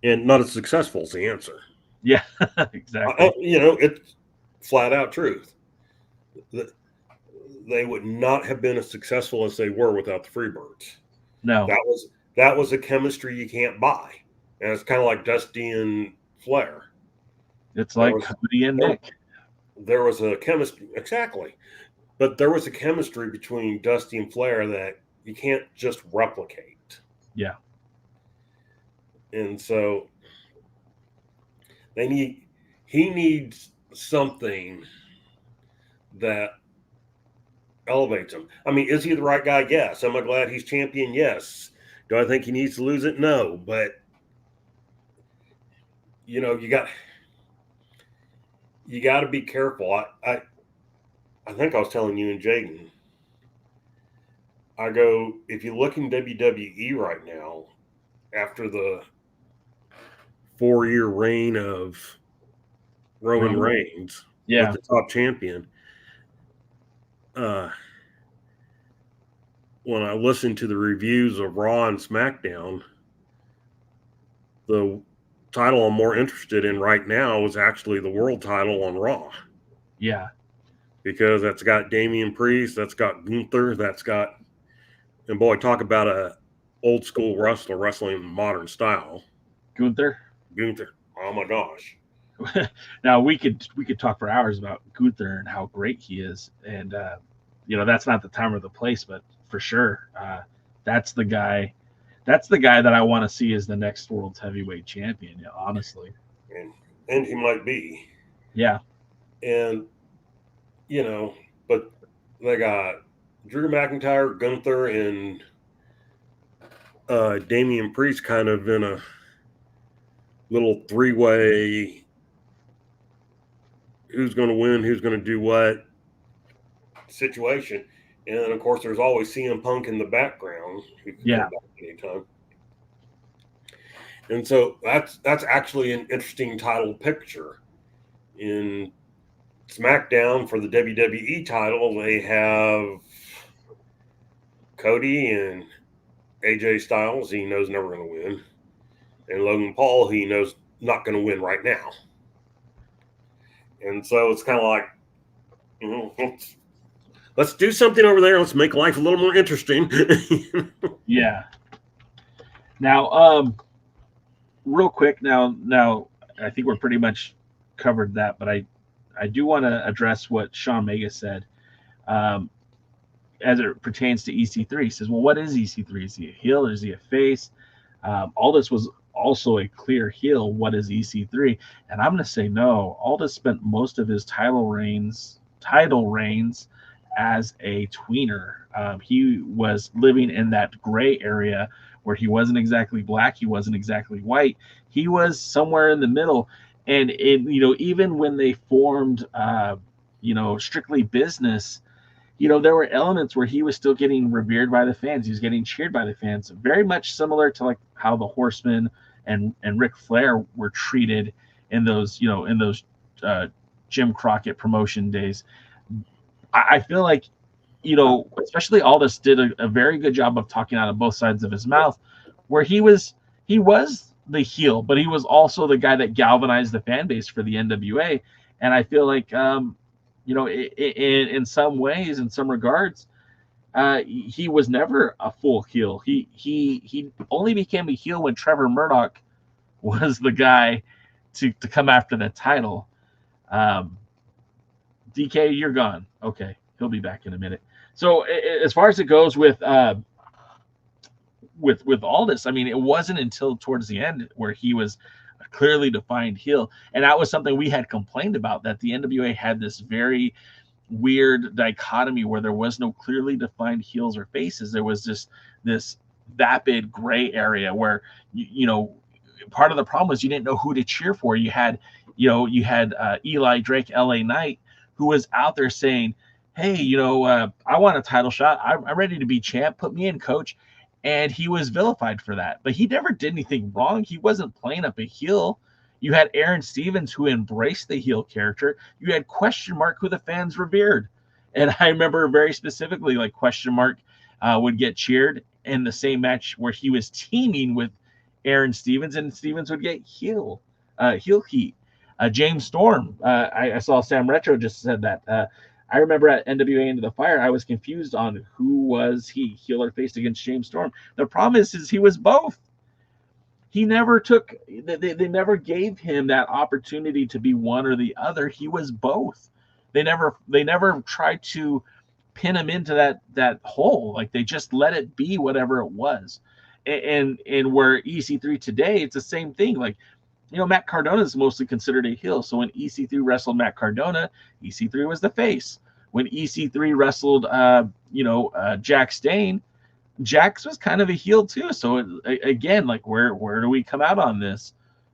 And not as successful is the answer. Yeah, exactly. It's flat out truth. They would not have been as successful as they were without the Freebirds. No, that was a chemistry you can't buy, and it's kind of like Dusty and Flair. It's like Cody and Nick. There was a chemistry, exactly, but there was a chemistry between Dusty and Flair that you can't just replicate. Yeah, and so he needs something that elevates him. I mean, is he the right guy? Yes. Am I glad he's champion? Yes. Do I think he needs to lose it? No. But you got to be careful. I think I was telling you and Jaden. I go, if you look in WWE right now, after the 4-year reign of Roman Reigns, yeah, with the top champion, when I listened to the reviews of Raw and SmackDown, the title I'm more interested in right now is actually the world title on Raw. Yeah. Because that's got Damian Priest, that's got Gunther, that's got, and boy, talk about a old school wrestler wrestling in modern style. Gunther. Oh my gosh. Now we could talk for hours about Gunther and how great he is, and that's not the time or the place, but for sure, that's the guy. That's the guy that I want to see as the next World's Heavyweight Champion. Honestly, and he might be. Yeah. And but they got Drew McIntyre, Gunther, and Damian Priest kind of in a little three-way. Who's going to win? Who's going to do what? Situation. And then, of course, there's always CM Punk in the background. Who can come back anytime. And so that's actually an interesting title picture. In SmackDown for the WWE title, they have Cody and AJ Styles. He knows never going to win. And Logan Paul, he knows not going to win right now. And so it's kind of like, let's do something over there. Let's make life a little more interesting. Yeah. Now, real quick, now I think we're pretty much covered that, but I do want to address what Sean Mega said as it pertains to EC3. He says, well, what is EC3? Is he a heel? Is he a face? Aldis was also a clear heel. What is EC3? And I'm going to say no. Aldis spent most of his title reigns as a tweener. He was living in that gray area where he wasn't exactly black, he wasn't exactly white. He was somewhere in the middle. And even when they formed Strictly Business, there were elements where he was still getting revered by the fans. He was getting cheered by the fans, very much similar to like how the Horsemen and Ric Flair were treated in those Jim Crockett promotion days. I feel like, especially Aldis did a very good job of talking out of both sides of his mouth, where he was the heel, but he was also the guy that galvanized the fan base for the NWA. And I feel like, in some ways, in some regards, he was never a full heel. He only became a heel when Trevor Murdoch was the guy to come after the title. DK, you're gone. Okay, he'll be back in a minute. So as far as it goes with Aldis, I mean, it wasn't until towards the end where he was a clearly defined heel, and that was something we had complained about, that the NWA had this very weird dichotomy where there was no clearly defined heels or faces. There was just this vapid gray area where part of the problem was you didn't know who to cheer for. You had Eli Drake, LA Knight, who was out there saying, hey, I want a title shot. I'm ready to be champ. Put me in, coach. And he was vilified for that. But he never did anything wrong. He wasn't playing up a heel. You had Aaron Stevens, who embraced the heel character. You had Question Mark, who the fans revered. And I remember very specifically, like, Question Mark would get cheered in the same match where he was teaming with Aaron Stevens, and Stevens would get heel heat. James Storm, I saw Sam Retro just said that. I remember at NWA Into the Fire, I was confused on who was he, heel or face against James Storm. The problem is he was both. He never took, they never gave him that opportunity to be one or the other. He was both. They never tried to pin him into that hole. Like, they just let it be whatever it was. And where EC3 today, it's the same thing. Like, Matt Cardona is mostly considered a heel. So when EC3 wrestled Matt Cardona, EC3 was the face. When EC3 wrestled, Jack Stane, Jax was kind of a heel too. So again, like, where do we come out on this?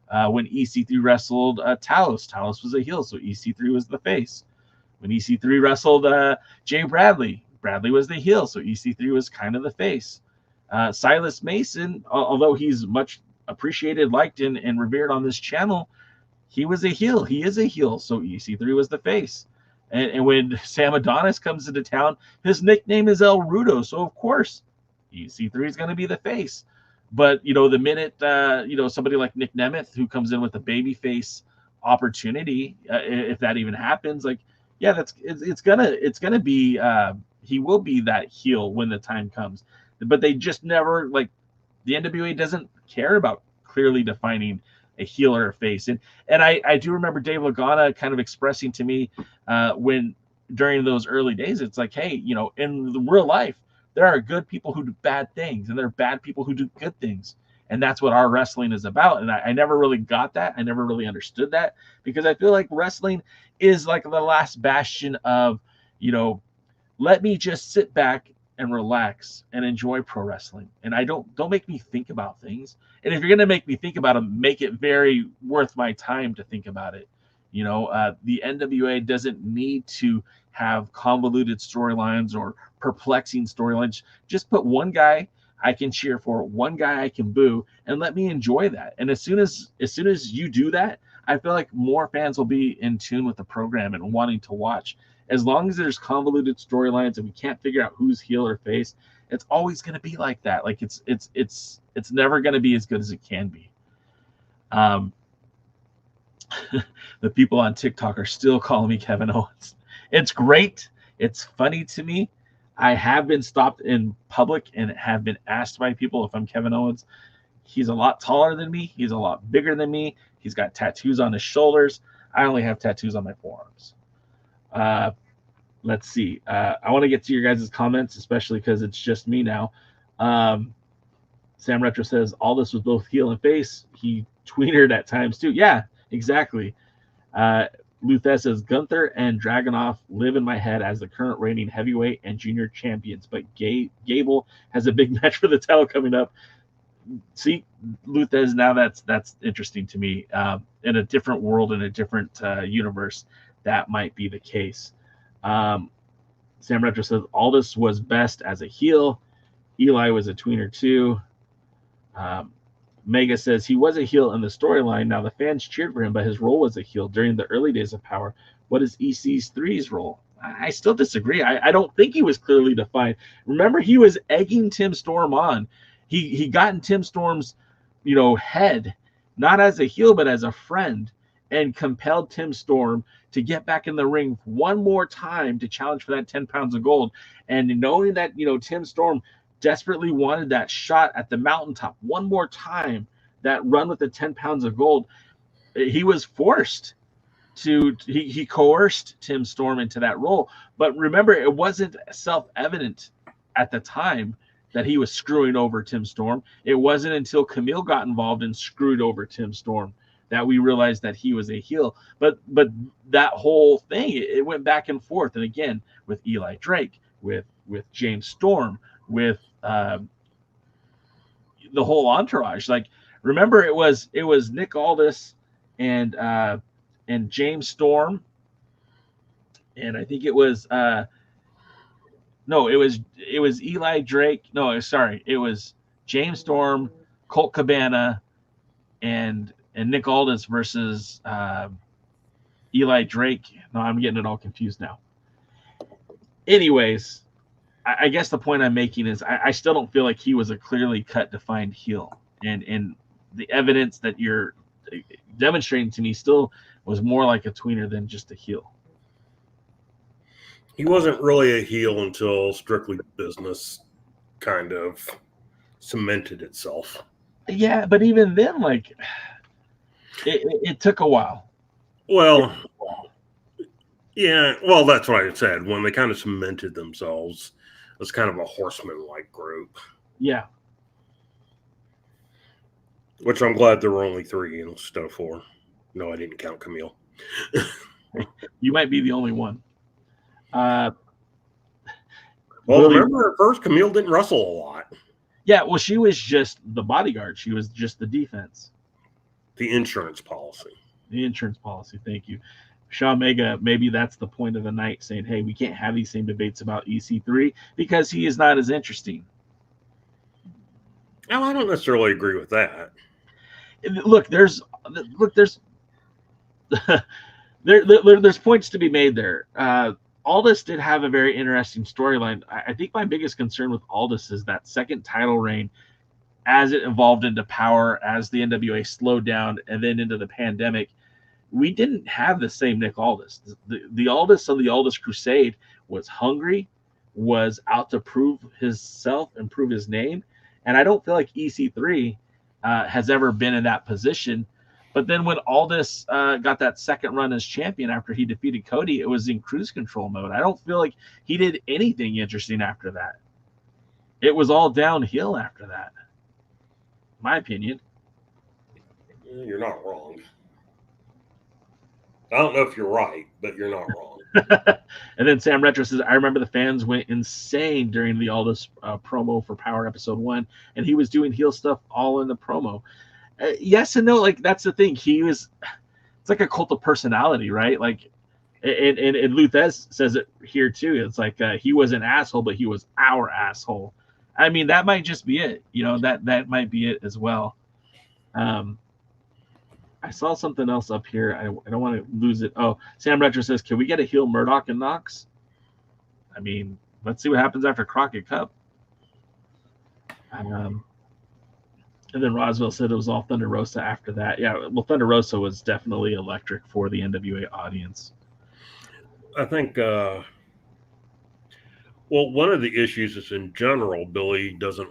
When EC3 wrestled Talos was a heel, so EC3 was the face. When EC3 wrestled Jay Bradley was the heel, so EC3 was kind of the face. Silas Mason, although he's much appreciated, liked, and revered on this channel, he was a heel. He is a heel, so EC3 was the face. And when Sam Adonis comes into town, his nickname is El Rudo. So, of course, EC3 is going to be the face. But, the minute, somebody like Nick Nemeth, who comes in with a babyface opportunity, if that even happens, like, yeah, it's gonna be, he will be that heel when the time comes. But they just never, like, the NWA doesn't care about clearly defining a heel or a face. And I do remember Dave Lagana kind of expressing to me when during those early days, it's like, hey, in the real life, there are good people who do bad things, and there are bad people who do good things. And that's what our wrestling is about. And I never really got that. I never really understood that, because I feel like wrestling is like the last bastion of, let me just sit back and relax and enjoy pro wrestling. And don't make me think about things. And if you're going to make me think about them, make it very worth my time to think about it. The NWA doesn't need to have convoluted storylines or perplexing storylines. Just put one guy I can cheer for, one guy I can boo, and let me enjoy that. And as soon as you do that, I feel like more fans will be in tune with the program and wanting to watch. As long as there's convoluted storylines and we can't figure out who's heel or face, it's always going to be like that. Like it's never going to be as good as it can be. The people on TikTok are still calling me Kevin Owens. It's great. It's funny to me. I have been stopped in public and have been asked by people if I'm Kevin Owens. He's a lot taller than me. He's a lot bigger than me. He's got tattoos on his shoulders. I only have tattoos on my forearms. Let's see. I want to get to your guys' comments, especially because it's just me now. Sam Retro says, all this was both heel and face. He tweenered at times too. Yeah, exactly. Luthes says, Gunther and Dragunov live in my head as the current reigning heavyweight and junior champions, but Gable has a big match for the title coming up. See, Luthez, now that's interesting to me. In a different world, in a different universe, that might be the case. Sam Retro says, Aldis was best as a heel. Eli was a tweener too. Mega says he was a heel in the storyline. Now the fans cheered for him, but his role was a heel during the early days of Power. What is EC3's role? I still disagree. I don't think he was clearly defined. Remember, he was egging Tim Storm on. He got in Tim Storm's, head, not as a heel, but as a friend, and compelled Tim Storm to get back in the ring one more time to challenge for that 10 pounds of gold. And knowing that, Tim Storm desperately wanted that shot at the mountaintop one more time, that run with the 10 pounds of gold, he was forced to, he coerced Tim Storm into that role. But remember, it wasn't self-evident at the time that he was screwing over Tim Storm. It wasn't until Camille got involved and screwed over Tim Storm that we realized that he was a heel. But that whole thing, it went back and forth. And again, with Eli Drake, with James Storm, with the whole entourage. Like, remember, it was Nick Aldis and James Storm, and I think it was it was Eli Drake. No, sorry, it was James Storm, Colt Cabana, and Nick Aldis versus Eli Drake. No, I'm getting it all confused now. Anyways, I guess the point I'm making is I still don't feel like he was a clearly cut, defined heel. And the evidence that you're demonstrating to me still was more like a tweener than just a heel. He wasn't really a heel until Strictly Business kind of cemented itself. Yeah, but even then, like, it took a while. Well, yeah, well, that's what I said. When they kind of cemented themselves as kind of a horseman-like group. Yeah. Which I'm glad there were only 3 instead of 4. No, I didn't count Camille. You might be the only one. Well, remember at first, Camille didn't wrestle a lot. Yeah, well, she was just the bodyguard. She was just the defense. The insurance policy. The insurance policy, thank you. Shaw Mega, maybe that's the point of the night, saying, hey, we can't have these same debates about EC3 because he is not as interesting. No, I don't necessarily agree with that. Look, there's There's points to be made there. Aldis did have a very interesting storyline. I think my biggest concern with Aldis is that second title reign, as it evolved into Power, as the NWA slowed down, and then into the pandemic, we didn't have the same Nick Aldis. The Aldis of the Aldis Crusade was hungry, was out to prove himself and prove his name, and I don't feel like EC3 has ever been in that position. But then when Aldis got that second run as champion after he defeated Cody, it was in cruise control mode. I don't feel like he did anything interesting after that. It was all downhill after that. My opinion. You're not wrong. I don't know if you're right, but you're not wrong. And then Sam Retro says, I remember the fans went insane during the Aldis promo for Power Episode 1, and he was doing heel stuff all in the promo. Yes and no. Like, that's the thing. It's like a cult of personality, right? Like, and Luthez says it here too. It's like he was an asshole, but he was our asshole. I mean, that might just be it. That might be it as well. I saw something else up here. I don't want to lose it. Oh, Sam Retro says, can we get a heel Murdoch and Knox? I mean, let's see what happens after Crockett Cup. And then Roswell said it was all Thunder Rosa after that. Yeah, well, Thunder Rosa was definitely electric for the NWA audience. I think, one of the issues is in general, Billy doesn't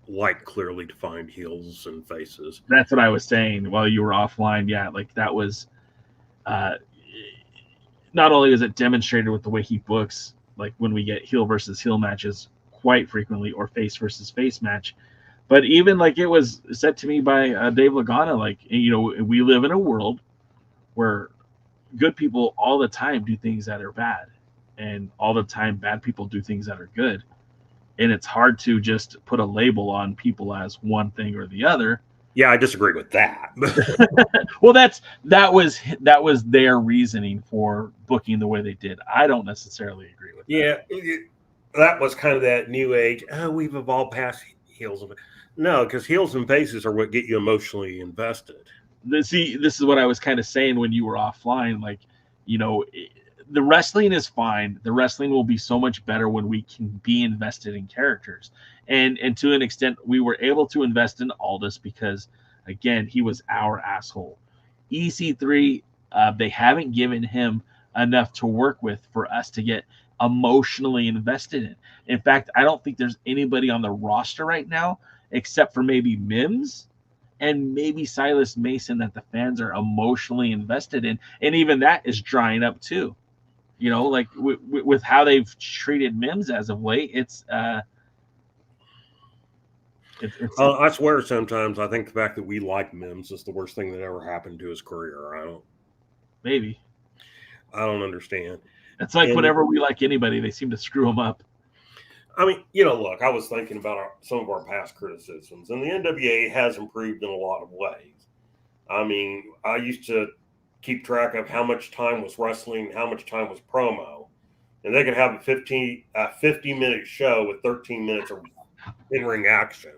like clearly defined heels and faces. That's what I was saying while you were offline. Yeah, like that was not only is it demonstrated with the way he books, like when we get heel versus heel matches quite frequently, or face versus face match, but even like it was said to me by Dave Lagana, like, we live in a world where good people all the time do things that are bad, and all the time bad people do things that are good. And it's hard to just put a label on people as one thing or the other. Yeah, I disagree with that. Well, that was their reasoning for booking the way they did. I don't necessarily agree with that. Yeah, that was kind of that new age. Oh, we've evolved past heels. No, because heels and faces are what get you emotionally invested. See, this is what I was kind of saying when you were offline. Like, the wrestling is fine. The wrestling will be so much better when we can be invested in characters. And to an extent, we were able to invest in Aldis because, again, he was our asshole. EC3, they haven't given him enough to work with for us to get emotionally invested in. In fact, I don't think there's anybody on the roster right now, except for maybe Mims and maybe Silas Mason, that the fans are emotionally invested in. And even that is drying up too. Like with how they've treated Mims as of late, it's I swear sometimes I think the fact that we like Mims is the worst thing that ever happened to his career. I don't understand. It's like whenever we like anybody, they seem to screw them up. I mean, look, I was thinking about some of our past criticisms, and the NWA has improved in a lot of ways. I mean, I used to keep track of how much time was wrestling, how much time was promo, and they could have a 50-minute show with 13 minutes of in-ring action.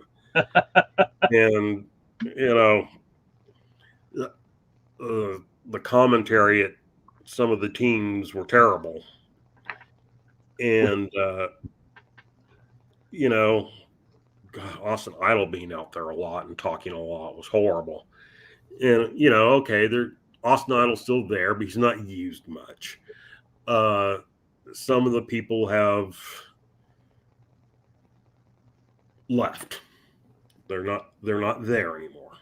And the commentary at some of the teams were terrible, and Austin Idol being out there a lot and talking a lot was horrible. And okay, Austin Idol's still there, but he's not used much. Some of the people have left. They're not there anymore.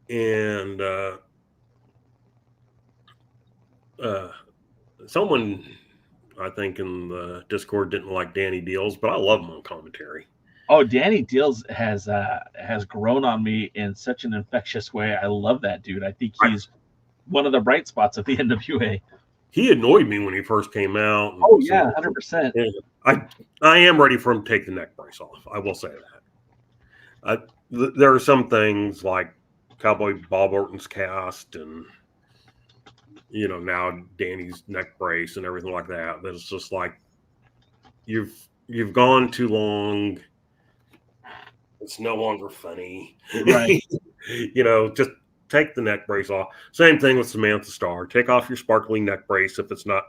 And someone, I think, in the Discord didn't like Danny Deals, but I love him on commentary. Oh, Danny Deals has grown on me in such an infectious way. I love that dude. I think he's one of the bright spots of the NWA. He annoyed me when he first came out. Oh, yeah, 100%. I am ready for him to take the neck brace off. I will say that. There are some things like Cowboy Bob Orton's cast and, now Danny's neck brace and everything like that. That it's just like, you've gone too long. It's no longer funny. Right. Just take the neck brace off. Same thing with Samantha Starr. Take off your sparkling neck brace if it's not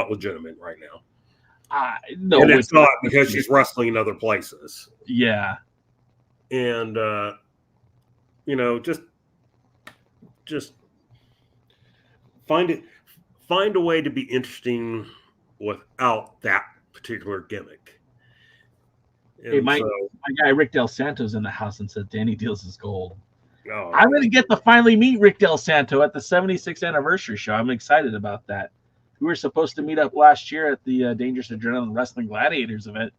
legitimate right now. No, and it's not because she's wrestling in other places. Yeah. And just find a way to be interesting without that particular gimmick. And hey, my guy Rick Del Santo's in the house and said Danny Deals is gold. Oh, I'm going to get to finally meet Rick Del Santo at the 76th anniversary show. I'm excited about that. We were supposed to meet up last year at the Dangerous Adrenaline Wrestling Gladiators event.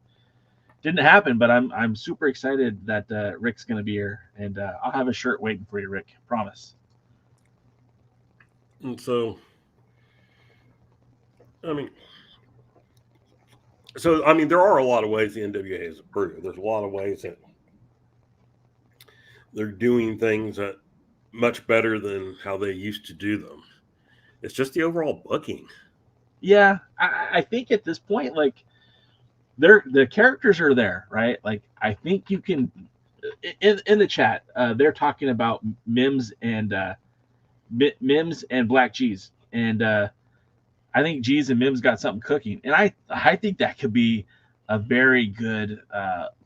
Didn't happen, but I'm super excited that Rick's going to be here, and I'll have a shirt waiting for you, Rick. Promise. And so, there are a lot of ways the NWA has improved. There's a lot of ways that they're doing things that much better than how they used to do them. It's just the overall booking. Yeah, I think at this point, like, the characters are there, right? Like, I think you can in the chat, they're talking about Mims and Black G's, and I think G's and Mims got something cooking, and I think that could be a very good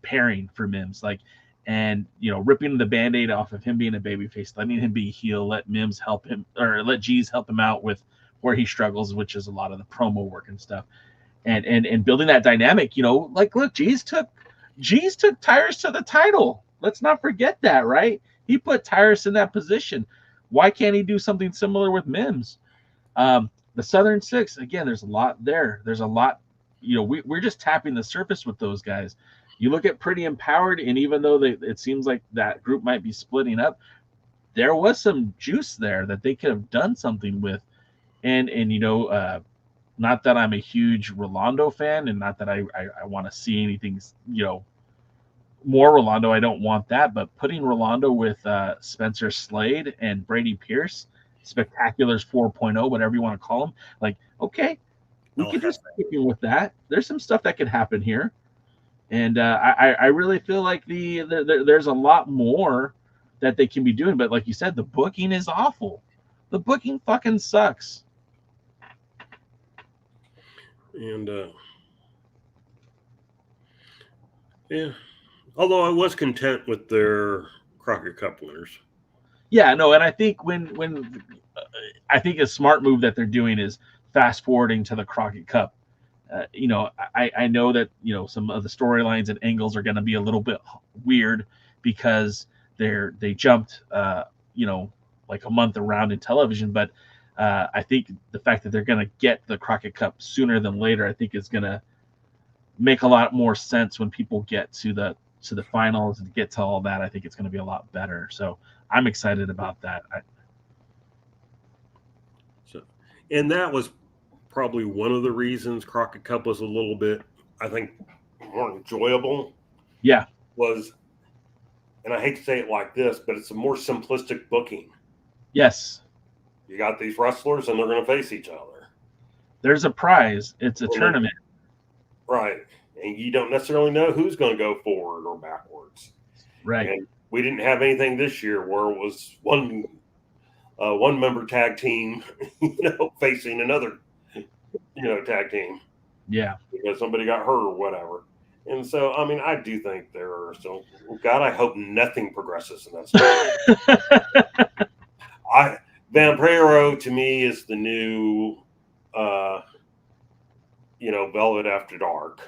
pairing for Mims, like, and ripping the Band-Aid off of him being a babyface, letting him be a heel, let Mims help him, or let G's help him out with where he struggles, which is a lot of the promo work and stuff. And building that dynamic, like, look, G's took Tyrus to the title. Let's not forget that, right? He put Tyrus in that position. Why can't he do something similar with Mims? The Southern Six, again, there's a lot there. There's a lot, we're just tapping the surface with those guys. You look at Pretty Empowered, and even though it seems like that group might be splitting up, there was some juice there that they could have done something with. And not that I'm a huge Rolando fan, and not that I want to see anything, more Rolando. I don't want that, but putting Rolando with Spencer Slade and Brady Pierce, Spectaculars 4.0, whatever you want to call them, like, okay, we could just keep with that. There's some stuff that could happen here, and I really feel like there's a lot more that they can be doing. But like you said, the booking is awful. The booking fucking sucks. And yeah, although I was content with their Crockett Cup winners. Yeah, no, and I think when I think a smart move that they're doing is fast forwarding to the Crockett Cup. I know that some of the storylines and angles are going to be a little bit weird because they jumped like a month around in television, but I think the fact that they're going to get the Crockett Cup sooner than later, I think is going to make a lot more sense when people get to the finals and get to all that. I think it's going to be a lot better. So I'm excited about that. And that was probably one of the reasons Crockett Cup was a little bit, I think, more enjoyable. Yeah. And I hate to say it like this, but it's a more simplistic booking. Yes. You got these wrestlers, and they're going to face each other. There's a prize. It's a tournament. Right. And you don't necessarily know who's going to go forward or backwards. Right. And we didn't have anything this year where it was one member tag team, facing another, tag team. Yeah. Because somebody got hurt or whatever. And so, I do think there are still, God, I hope nothing progresses in that story. Vampiro to me is the new, Velvet After Dark.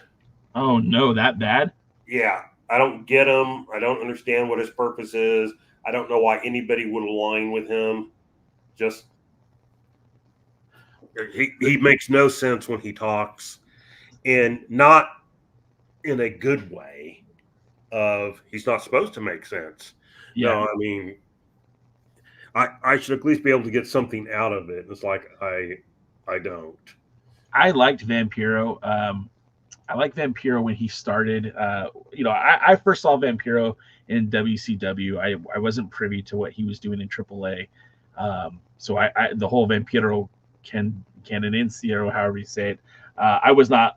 Oh no, that bad? Yeah, I don't get him. I don't understand what his purpose is. I don't know why anybody would align with him. Just he makes no sense when he talks, and not in a good way. Of he's not supposed to make sense. Yeah. No, I should at least be able to get something out of it. It's like I don't. I liked Vampiro. I liked Vampiro when he started. I first saw Vampiro in WCW. I wasn't privy to what he was doing in AAA. So I the whole Vampiro Canonencio, however you say it, I was not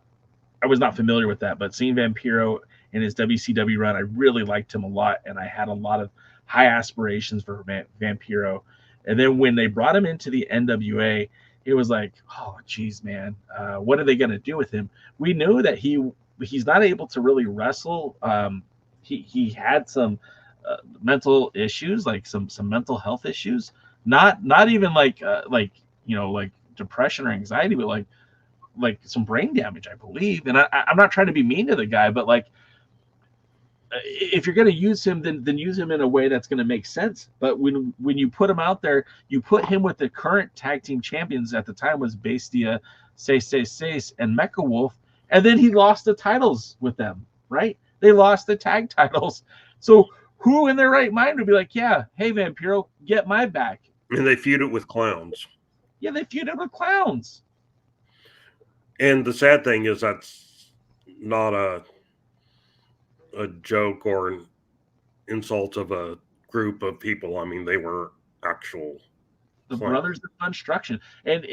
familiar with that. But seeing Vampiro in his WCW run, I really liked him a lot, and I had a lot of high aspirations for Vampiro. And then when they brought him into the NWA, it was like, oh, geez, man, what are they going to do with him? We knew that he's not able to really wrestle. He had some mental issues, like some mental health issues, not even like depression or anxiety, but like some brain damage, I believe. And I'm not trying to be mean to the guy, but like, if you're going to use him, then use him in a way that's going to make sense. But when you put him out there, you put him with the current tag team champions at the time was Bestia, Seis, and Mecha Wolf, and then he lost the titles with them, right? They lost the tag titles. So who in their right mind would be like, yeah, hey, Vampiro, get my back? And they feuded with clowns. Yeah, they feuded with clowns. And the sad thing is that's not a joke or an insult of a group of people. I mean, they were actual the Brothers of Construction. And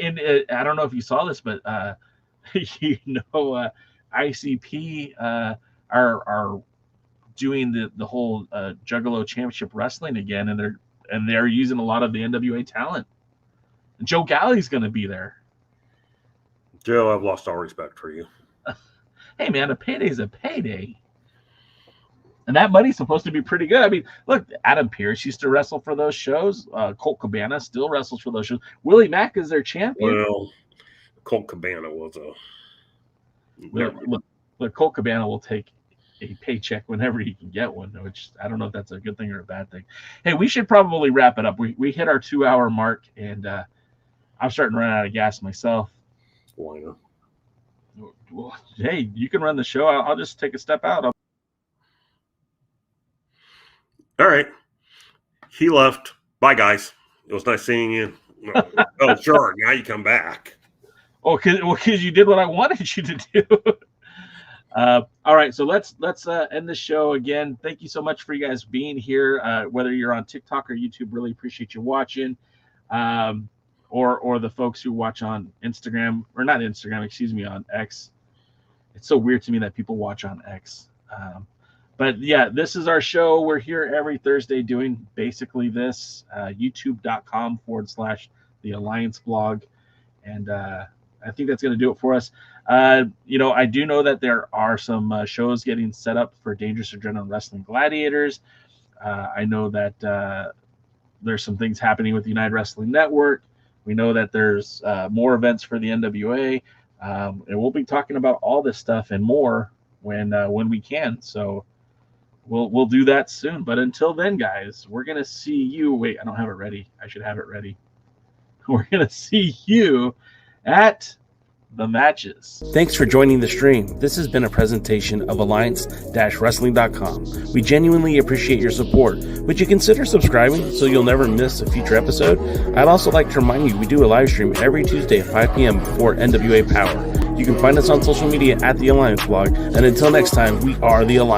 I don't know if you saw this, but ICP are doing the whole Juggalo Championship Wrestling again, and they're using a lot of the NWA talent. And Joe Galli's going to be there. Joe, I've lost all respect for you. Hey, man, a payday's a payday. And that money's supposed to be pretty good. I mean, look, Adam Pearce used to wrestle for those shows. Colt Cabana still wrestles for those shows. Willie Mack is their champion. Well, Colt Cabana was a... Look, Colt Cabana will take a paycheck whenever he can get one, which I don't know if that's a good thing or a bad thing. Hey, we should probably wrap it up. We hit our 2-hour mark, and I'm starting to run out of gas myself. Whiner. Well, hey, you can run the show. I'll just take a step out. All right. He left. Bye, guys. It was nice seeing you. Oh, sure. Now you come back. Oh, because you did what I wanted you to do. All right, so let's end the show again. Thank you so much for you guys being here. Whether you're on TikTok or YouTube, really appreciate you watching. Or the folks who watch on Instagram, or not Instagram, excuse me, on X. It's so weird to me that people watch on X. But yeah, this is our show. We're here every Thursday doing basically this, youtube.com/The Alliance blog. And I think that's going to do it for us. I do know that there are some shows getting set up for Dangerous Adrenaline Wrestling Gladiators. I know that there's some things happening with the United Wrestling Network. We know that there's more events for the NWA. And we'll be talking about all this stuff and more when we can. So we'll do that soon. But until then, guys, we're going to see you. Wait, I don't have it ready. I should have it ready. We're going to see you at the matches. Thanks for joining the stream. This has been a presentation of Alliance-Wrestling.com. We genuinely appreciate your support. Would you consider subscribing so you'll never miss a future episode? I'd also like to remind you we do a live stream every Tuesday at 5 p.m. before NWA Power. You can find us on social media at The Alliance Blog. And until next time, we are The Alliance.